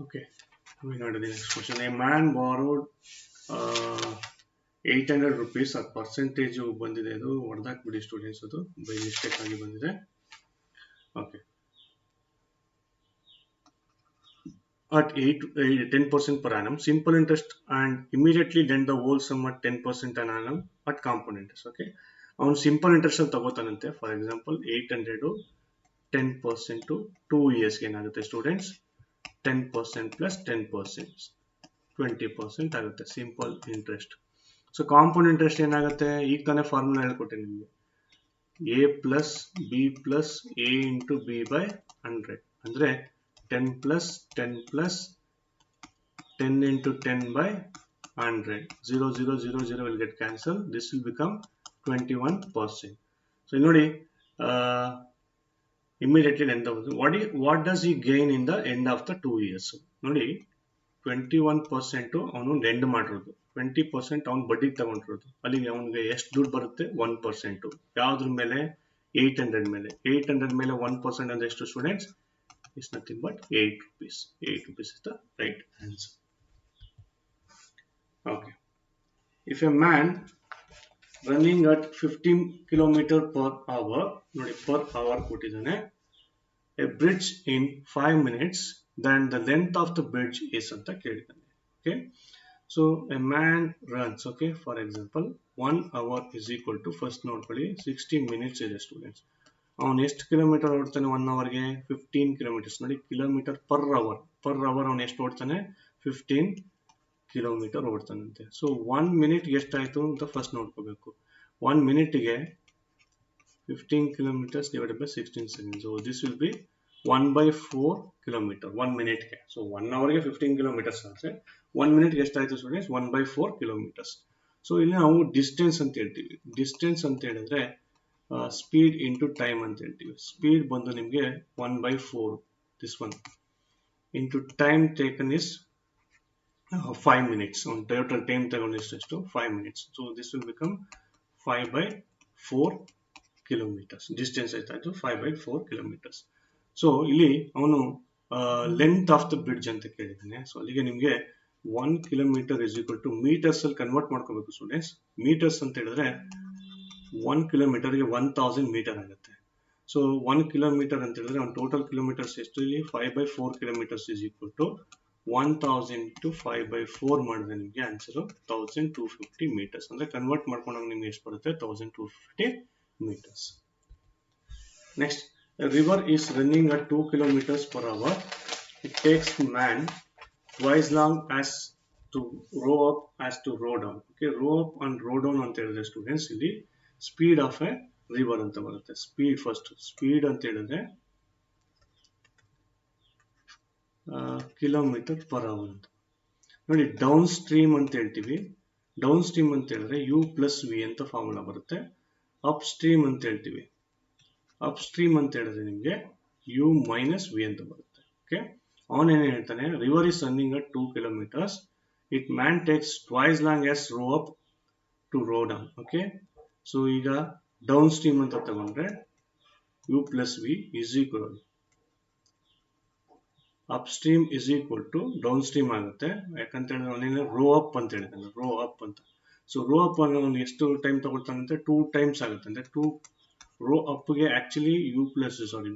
okay, moving on to the next question. A man borrowed 800 rupees. ಆ ಪರ್ಸೆಂಟೇಜ್ ಬಂದಿದೆ, ಅದು ಹೊಡೆದಾಕ್ಬಿಡಿ ಸ್ಟೂಡೆಂಟ್ಸ್, ಅದು ಬೈ ಮಿಸ್ಟೇಕ್ ಆಗಿ ಬಂದಿದೆ. Okay, at 10% per annum simple interest and immediately lend the whole sum at 10% per annum at compound interest. Okay, ಅವನು simple interest ಅಂತ ತಗೋತಾನಂತೆ. For example 800 10% 2 years ಏನಾಗುತ್ತೆ students? 10% plus 10% 20% ಆಗುತ್ತೆ simple interest. So compound interest ಏನಾಗುತ್ತೆ? ಈಗ ತಾನೇ formula ಹೇಳ್ಕೊಟ್ಟೆ ನಿಮಗೆ. A plus B plus A into B by 100 ಅಂದ್ರೆ 10 plus 10 plus 10 into 10 by 100. 0 0 0 0 will get cancelled. This will become 21%. So ನೋಡಿ, immediately end of what does he gain in the end of the 2 years? ನೋಡಿ 21% ಅವನು lend ಮಾಡಿರೋದು, 20% ಅವನು ಬಡ್ಡಿಗೆ ತಗೊಂಡಿರೋದು. ಅಲ್ಲಿಗೆ ಅವನಿಗೆ ಎಷ್ಟು ದುಡ್ಡು ಬರುತ್ತೆ? 1%. ಯಾವ್ದ್ರ ಮೇಲೆ? 800 ಮೇಲೆ. 800 ಮೇಲೆ 1% ಅಂದ್ರೆ ಎಷ್ಟು students? Is nothing but 8 rupees. 8 rupees is the right answer. Okay. If a man running at 15 km per hour, ನೋಡಿ per hour ಕೊಟ್ಟಿದ್ದಾನೆ, a bridge in 5 minutes, then the length of the bridge is ಅಂತ ಕೇಳಿದ್ದಾನೆ. Okay. So A man runs, okay, for example 1 hour is equal to, first ನೋಡ್ಕೊಳ್ಳಿ 60 minutes ಇದೆ students. ಅವನು ಎಷ್ಟು kilometre ಓಡ್ತಾನೆ 1 hourಗೆ? 15 kilometres. ನೋಡಿ, kilometre per hour ಅವನು ಎಷ್ಟು ಓಡ್ತಾನೆ? 15 kilometre ಓಡ್ತಾನಂತೆ. So 1 minute ಎಷ್ಟಾಯ್ತು ಅಂತ ಫಸ್ಟ್ ನೋಡ್ಕೋಬೇಕು. 1 minute-ಗೆ 15 kilometers divided by 16 seconds. So this will be 1/4 kilometer 1 minute-ಗೆ. So 1 hour-ಗೆ 15 kilometers ಆದರೆ 1 minute-ಗೆ ಎಷ್ಟಾಯ್ತು ಸ್ಟೂಡೆಂಟ್ಸ್? 1/4 kilometers. ಸೊ ಇಲ್ಲಿ ನಾವು ಡಿಸ್ಟೆನ್ಸ್ ಅಂತ ಹೇಳ್ತೀವಿ. ಡಿಸ್ಟೆನ್ಸ್ ಅಂತ ಹೇಳಿದ್ರೆ ಸ್ಪೀಡ್ ಇಂಟು ಟೈಮ್ ಅಂತ ಹೇಳ್ತೀವಿ. ಸ್ಪೀಡ್ ಬಂದು ನಿಮಗೆ 1/4 this one into time taken is 5 minutes. On total time ತಗೊಂಡಿಷ್ಟು 5 minutes. So this will become 5/4 kilometers. Distance ಆಯ್ತಾಯ್ತು 5/4 kilometers. ಸೊ ಇಲ್ಲಿ ಅವನು ಲೆಂತ್ ಆಫ್ ದ ಬ್ರಿಡ್ಜ್ ಅಂತ ಕೇಳಿದ್ದಾನೆ. ಸೊ ಅಲ್ಲಿಗೆ ನಿಮಗೆ 1 kilometer is equal to meters ಅಲ್ಲಿ ಕನ್ವರ್ಟ್ ಮಾಡ್ಕೋಬೇಕು ಸ್ಟೂಡೆಂಟ್ಸ್. ಮೀಟರ್ಸ್ ಅಂತ ಹೇಳಿದ್ರೆ 1 kilometerಗೆ 1000 ಮೀಟರ್ ಆಗುತ್ತೆ. ಸೊ 1 kilometer ಅಂತ ಹೇಳಿದ್ರೆ ಅವ್ನು ಟೋಟಲ್ ಕಿಲೋಮೀಟರ್ಸ್ ಎಷ್ಟು? ಇಲ್ಲಿ 5/4 kilometers is equal to 1000 to 5/4 ಮಾಡಿದ್ರೆ ನಿಮಗೆ ಆನ್ಸರ್ 1250 meters. ಅಂದ್ರೆ ಕನ್ವರ್ಟ್ ಮಾಡ್ಕೊಂಡಾಗ ನಿಮ್ಗೆ ಎಷ್ಟು ಬರುತ್ತೆ? 1250 meters. Next, a river is running at 2 kilometers per hour. It takes man twice long as to row up as to row down. Okay, row up and row down ಅಂತ ಹೇಳಿದ್ರೆ students ಇಲ್ಲಿ speed of A river ಅಂತ ಬರುತ್ತೆ. Speed first speed ಅಂತ ಹೇಳಿದ್ರೆ kilometre per hour ಅಂತ. ನೋಡಿ, down stream ಅಂತ ಹೇಳ್ತೀವಿ. ಡೌನ್ ಸ್ಟ್ರೀಮ್ ಅಂತ ಹೇಳಿದ್ರೆ U+V ಅಂತ ಫಾರ್ಮುಲಾ ಬರುತ್ತೆ. ಅಪ್ ಸ್ಟ್ರೀಮ್ ಅಂತ ಹೇಳ್ತೀವಿ. ಅಪ್ ಸ್ಟ್ರೀಮ್ ಅಂತ ಹೇಳಿದ್ರೆ ನಿಮಗೆ U-V ಅಂತ ಬರುತ್ತೆ. ಓಕೆ, ಅವನೇನು ಹೇಳ್ತಾನೆ? River is running at 2 kilometers. It man takes twice long as row up to row down. Okay, so ಈಗ ಡೌನ್ ಸ್ಟ್ರೀಮ್ ಅಂತ ತಗೊಂಡ್ರೆ U+V is equal upstream is equal to downstream ಆಗುತ್ತೆ. ಯಾಕಂತ ಹೇಳಿದ್ರೆ ಅವನೇನು row up ಅಂತ ಹೇಳಿದಾನೆ, row up ಅಂತ. ಸೊ ರೋ ಅಪ್ ಅವನು ಎಷ್ಟು ಟೈಮ್ ತಗೊಳ್ತಾನಂತೆ? 2 times ಆಗುತ್ತೆ. ಅಂದ್ರೆ 2 ರೋ ಅಪ್ಗೆ ಆಕ್ಚುಲಿ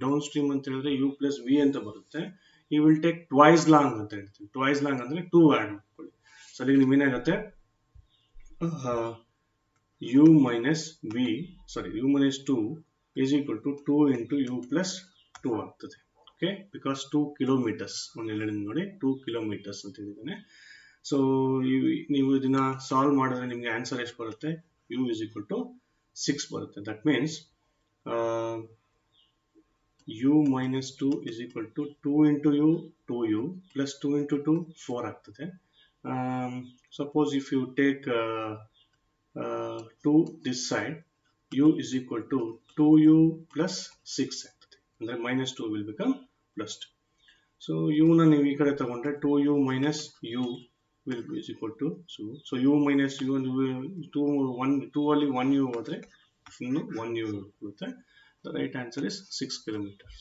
ಡೌನ್ ಸ್ಟ್ರೀಮ್ ಅಂತ ಹೇಳಿದ್ರೆ U+V ಅಂತ ಬರುತ್ತೆ. ಈ ವಿಲ್ ಟೇಕ್ ಟ್ವೈಸ್ ಲಾಂಗ್ ಅಂತ ಹೇಳ್ತೀವಿ. ಟ್ವೈಸ್ ಲಾಂಗ್ ಅಂದ್ರೆ 2 ಆಡ್ ಮಾಡ್ಕೊಳ್ಳಿ. ಸೊ ಅಲ್ಲಿ ನಿಮ್ಗೇನಾಗುತ್ತೆ? U-2 is equal to 2 into U+2 ಆಗ್ತದೆ. ಓಕೆ, ಬಿಕಾಸ್ 2 kilometers ನೋಡಿ 2 kilometers ಅಂತ ಹೇಳಿದ್ದಾನೆ. ಸೊ ನೀವು ಇದನ್ನ ಸಾಲ್ವ್ ಮಾಡಿದ್ರೆ ನಿಮ್ಗೆ ಆನ್ಸರ್ ಎಷ್ಟು ಬರುತ್ತೆ? U is equal to 6 ಬರುತ್ತೆ. That means U-2 is equal to 2 into U 2U plus 2 into 2 4 ಆಗ್ತದೆ. Suppose if you take 2 this side, U is equal to 2U plus 6 ಆಗ್ತದೆ. ಅಂದ್ರೆ -2 will become +2. ಸೊ U ನ ನೀವು ಈ ಕಡೆ ತಗೊಂಡ್ರೆ 2U minus U will be is equal to so U minus U 2 ಅಲ್ಲಿ 1U ಹೋದ್ರೆ ಇನ್ನು 1U ಬರುತ್ತೆ. The right answer is 6 kilometers.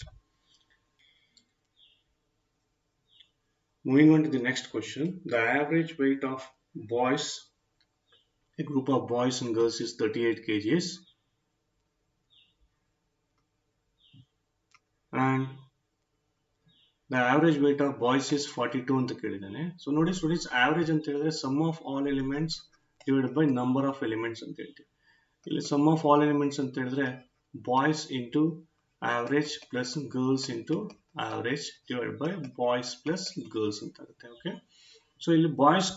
Moving on to the next question. The average weight of boys, a group of boys and girls, is 38 kgs. And the average weight of boys is 42 ಅಂತ ಕೇಳಿದಾನೆ. So ನೋಡಿ students, average ಅಂತ ಹೇಳಿದ್ರೆ sum of all elements divided by number of elements ಅಂತ ಹೇಳ್ತೀವಿ. ಇಲ್ಲಿ sum of all elements ಅಂತ ಹೇಳಿದ್ರೆ boys into average plus girls into average divide by boys plus girls ಅಂತ ಆಗುತ್ತೆ. ಓಕೆ, ಸೊ ಇಲ್ಲಿ ಬಾಯ್ಸ್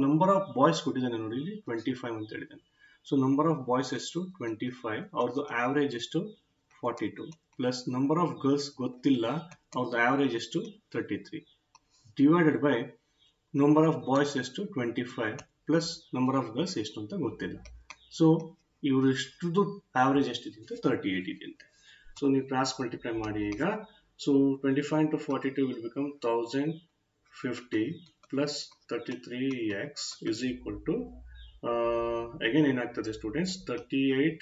ನಂಬರ್ ಆಫ್ ಬಾಯ್ಸ್ ಕೊಟ್ಟಿದ್ದಾನೆ ನೋಡಿ, ಇಲ್ಲಿ 25 ಅಂತ ಹೇಳಿದ್ದಾನೆ. ಸೊ ನಂಬರ್ ಆಫ್ ಬಾಯ್ಸ್ ಎಷ್ಟು? 25. ಅವ್ರದ್ದು ಆವರೇಜ್ ಎಷ್ಟು? 42 ಪ್ಲಸ್ ನಂಬರ್ ಆಫ್ ಗರ್ಲ್ಸ್ ಗೊತ್ತಿಲ್ಲ, ಅವ್ರದ್ದು ಆವರೇಜ್ ಎಷ್ಟು? 33 divided by number of boys ಎಷ್ಟು? 25 ಪ್ಲಸ್ ನಂಬರ್ ಆಫ್ ಗರ್ಲ್ಸ್ ಎಷ್ಟು ಅಂತ ಗೊತ್ತಿಲ್ಲ. ಸೊ ಇವರು ಎಷ್ಟು ಆವರೇಜ್ ಎಷ್ಟಿದೆ ಅಂತ 38 ಇದೆ ಅಂತೆ. ಸೊ ನೀವು ಕ್ರಾಸ್ ಮಲ್ಟಿಪ್ಲೈ ಮಾಡಿ ಈಗ. So 25 into 42 will become 1050 plus 33x is equal to again ಏನಾಗ್ತದೆ ಸ್ಟೂಡೆಂಟ್ಸ್? 38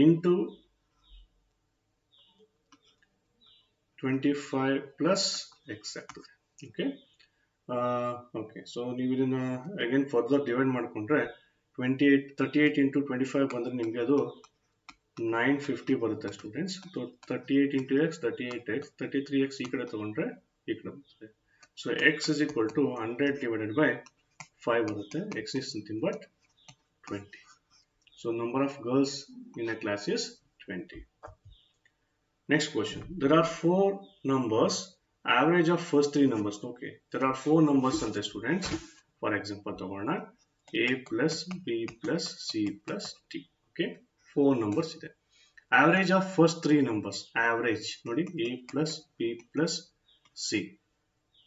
into 25 plus x ಆಗ್ತದೆ. ಓಕೆ, ಸೊ ನೀವು ಇದನ್ನ ಅಗೇನ್ ಫರ್ದರ್ ಡಿವೈಡ್ ಮಾಡಿಕೊಂಡ್ರೆ 38 into 25 ಬಂದ್ರೆ ನಿಮಗೆ ಅದು 950 ಬರುತ್ತೆ students. 38 into x 38x, 33x ಈ ಕಡೆ ತಗೊಂಡ್ರೆ ಈ ಕಡೆ ಬರ್ತದೆ. So x is equal to 100 divided by 5 ಬರುತ್ತೆ. X is nothing but 20. So number of girls in a class is 20. Next question. There are 4 numbers, average of first 3 numbers. Okay. There are 4 numbers ante students. For example, ತಗೋಣ A plus B plus C plus D. Okay. 4 numbers ಇದೆ. Average of first 3 numbers. Average ನೋಡಿ A plus B plus C.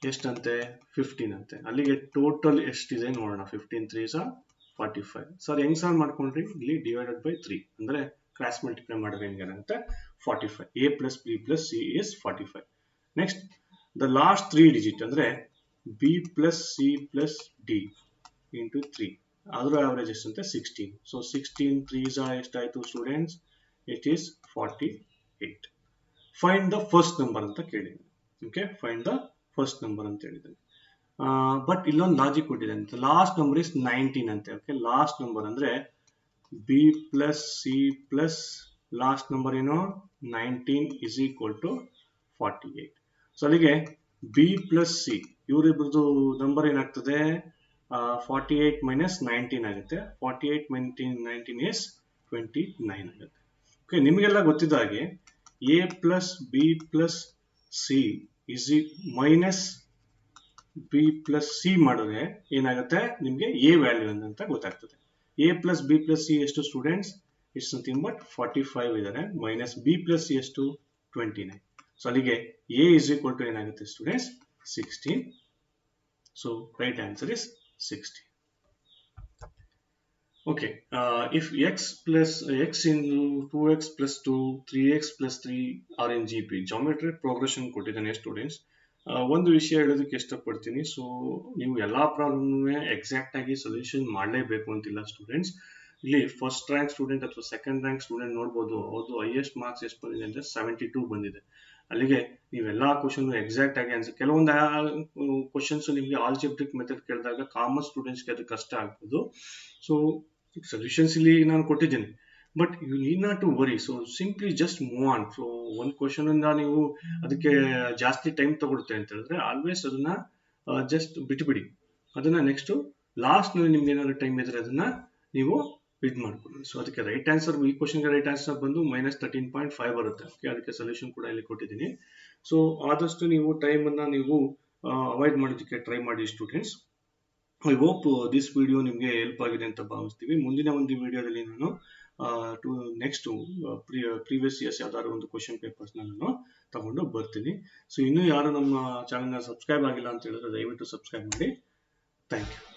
ಎಷ್ಟಂತೆ 15 ಅಂತೆ. ಅಲ್ಲಿಗೆ total ಎಷ್ಟಿದೆ ನೋಡೋಣ. 15 3s are 45. Sir ಹೆಂಗ್ solve ಮಾಡ್ಕೊಂಡ್ರಿ? ಇಲ್ಲಿ ಡಿವೈಡೆಡ್ ಬೈ 3 ಅಂದ್ರೆ ಕ್ರಾಸ್ ಮಲ್ಟಿಪ್ಲೈ ಮಾಡಿದ್ರೆ ಹೆಂಗೇನಂತೆ 45. A plus B plus C is 45. Next the last 3 digit ಅಂದ್ರೆ B plus C plus D into 3. ಅದರ ಆವರೇಜ್ ಎಷ್ಟಂತೆ 16. ಸೊ 16 3s are ಎಷ್ಟಾಯ್ತು students? It is 48. Find the first number ಅಂತ ಕೇಳಿದೆ. Okay, find the first number ಅಂತ ಹೇಳಿದ್ದಾನೆ. But ಇಲ್ಲೊಂದು logic ಕೊಟ್ಟಿದ್ದಾನೆ. Last number is 19 ಅಂತೆ. ಓಕೆ, ಲಾಸ್ಟ್ ನಂಬರ್ ಅಂದ್ರೆ B plus C plus last number ಏನು 19 is equal to 48. ಸೊ ಅಲ್ಲಿಗೆ B plus C ಇವರಿಬ್ರದ್ದು ನಂಬರ್ ಏನಾಗ್ತದೆ? 48 minus 19 ಆಗುತ್ತೆ. 48 minus 19 is 29 ಆಗುತ್ತೆ. ಓಕೆ, ನಿಮಗೆಲ್ಲ ಗೊತ್ತಿದ್ದ ಹಾಗೆ A plus B plus C is minus B plus C ಮಾಡಿದ್ರೆ ಏನಾಗುತ್ತೆ? ನಿಮಗೆ A ವ್ಯಾಲ್ಯೂ ಅಂತ ಗೊತ್ತಾಗ್ತದೆ. A plus B plus C ಎಷ್ಟು ಸ್ಟೂಡೆಂಟ್ಸ್? ಇಟ್ಸ್ ನಥಿಂಗ್ ಬಟ್ 45 ಇದ್ದಾರೆ. ಮೈನಸ್ B plus C ಎಷ್ಟು? 29. ಸೊ ಅಲ್ಲಿಗೆ A is equal to ಏನಾಗುತ್ತೆ students? 16. So right answer is 16. Okay, if x into 2x plus 2, 3x plus 3 are in GP, geometric progression ಕೊಟ್ಟಿದ್ದಾನೆ students. ಒಂದು ವಿಷಯ ಹೇಳೋದಕ್ಕೆ ಇಷ್ಟಪಡ್ತೀನಿ. So ನೀವು ಎಲ್ಲಾ ಪ್ರಾಬ್ಲಮ್ನೂ ಎಕ್ಸಾಕ್ಟ್ ಆಗಿ ಸೊಲ್ಯೂಷನ್ ಮಾಡಲೇಬೇಕು ಅಂತಿಲ್ಲ ಸ್ಟೂಡೆಂಟ್ಸ್. ಇಲ್ಲಿ ಫಸ್ಟ್ ರ್ಯಾಂಕ್ ಸ್ಟೂಡೆಂಟ್ ಅಥವಾ ಸೆಕೆಂಡ್ ರ್ಯಾಂಕ್ ಸ್ಟೂಡೆಂಟ್ ನೋಡ್ಬೋದು, ಅವ್ರದ್ದು ಹೈಯೆಸ್ಟ್ ಮಾರ್ಕ್ಸ್ ಎಷ್ಟು ಬಂದಿದೆ ಅಂದ್ರೆ 72 ಬಂದಿದೆ. ಅಲ್ಲಿಗೆ ನೀವೆಲ್ಲಾ ಕ್ವಶನ್ ಎಕ್ಸಾಕ್ಟ್ ಆಗಿ ಆನ್ಸರ್, ಕೆಲವೊಂದು ಕ್ವಶನ್ಸ್ ನಿಮಗೆ ಆಲ್ಜಿಬ್ರಿಕ್ ಮೆಥಡ್ ಕೇಳಿದಾಗ ಕಾಮರ್ಸ್ ಸ್ಟೂಡೆಂಟ್ಸ್ಗೆ ಅದು ಕಷ್ಟ ಆಗ್ಬೋದು. ಸೊ ಸೊಲ್ಯೂಷನ್ಸ್ ಇಲ್ಲಿ ನಾನು ಕೊಟ್ಟಿದ್ದೀನಿ, but you need not to worry. So simply just move on. So ಒಂದು ಕ್ವಶನ್ ಇಂದ ನೀವು ಅದಕ್ಕೆ ಜಾಸ್ತಿ ಟೈಮ್ ತಗೊಳುತ್ತೆ ಅಂತ ಹೇಳಿದ್ರೆ ಆಲ್ವೇಸ್ ಅದನ್ನ ಜಸ್ಟ್ ಬಿಟ್ಬಿಡಿ. ಅದನ್ನ ನೆಕ್ಸ್ಟ್ ಲಾಸ್ಟ್ ನಲ್ಲಿ ನಿಮ್ಗೆ ಏನಾದ್ರು ಟೈಮ್ ಇದ್ರೆ ಅದನ್ನ ನೀವು ಇದ್ ಮಾಡ್ಕೊಳ್ಳಿ. ಸೊ ಅದಕ್ಕೆ ರೈಟ್ ಆನ್ಸರ್, ಈ ಕ್ವಶನ್ಗೆ ರೈಟ್ ಆನ್ಸರ್ ಬಂದು -13.5 ಬರುತ್ತೆ. ಓಕೆ, ಅದಕ್ಕೆ ಸೊಲ್ಯೂಷನ್ ಕೂಡ ಇಲ್ಲಿ ಕೊಟ್ಟಿದ್ದೀನಿ. ಸೊ ಆದಷ್ಟು ನೀವು ಟೈಮ್ ಅನ್ನ ನೀವು ಅವಾಯ್ಡ್ ಮಾಡೋದಕ್ಕೆ ಟ್ರೈ ಮಾಡಿ students. I hope this video ನಿಮಗೆ ಹೆಲ್ಪ್ ಆಗಿದೆ ಅಂತ ಭಾವಿಸ್ತೀವಿ. ಮುಂದಿನ ಒಂದು ವಿಡಿಯೋದಲ್ಲಿ ನಾನು ನೆಕ್ಸ್ಟ್ ಪ್ರೀವಿಯಸ್ ಇಯರ್ಸ್ ಯಾವ್ದಾದ್ರು ಒಂದು ಕ್ವಶನ್ ಪೇಪರ್ಸ್ ನಾನು ತಗೊಂಡು ಬರ್ತೀನಿ. ಸೊ ಇನ್ನೂ ಯಾರು ನಮ್ಮ ಚಾನಲ್ನ ಸಬ್ಸ್ಕ್ರೈಬ್ ಆಗಿಲ್ಲ ಅಂತ ಹೇಳಿದ್ರೆ ದಯವಿಟ್ಟು ಸಬ್ಸ್ಕ್ರೈಬ್ ಮಾಡಿ. Thank you.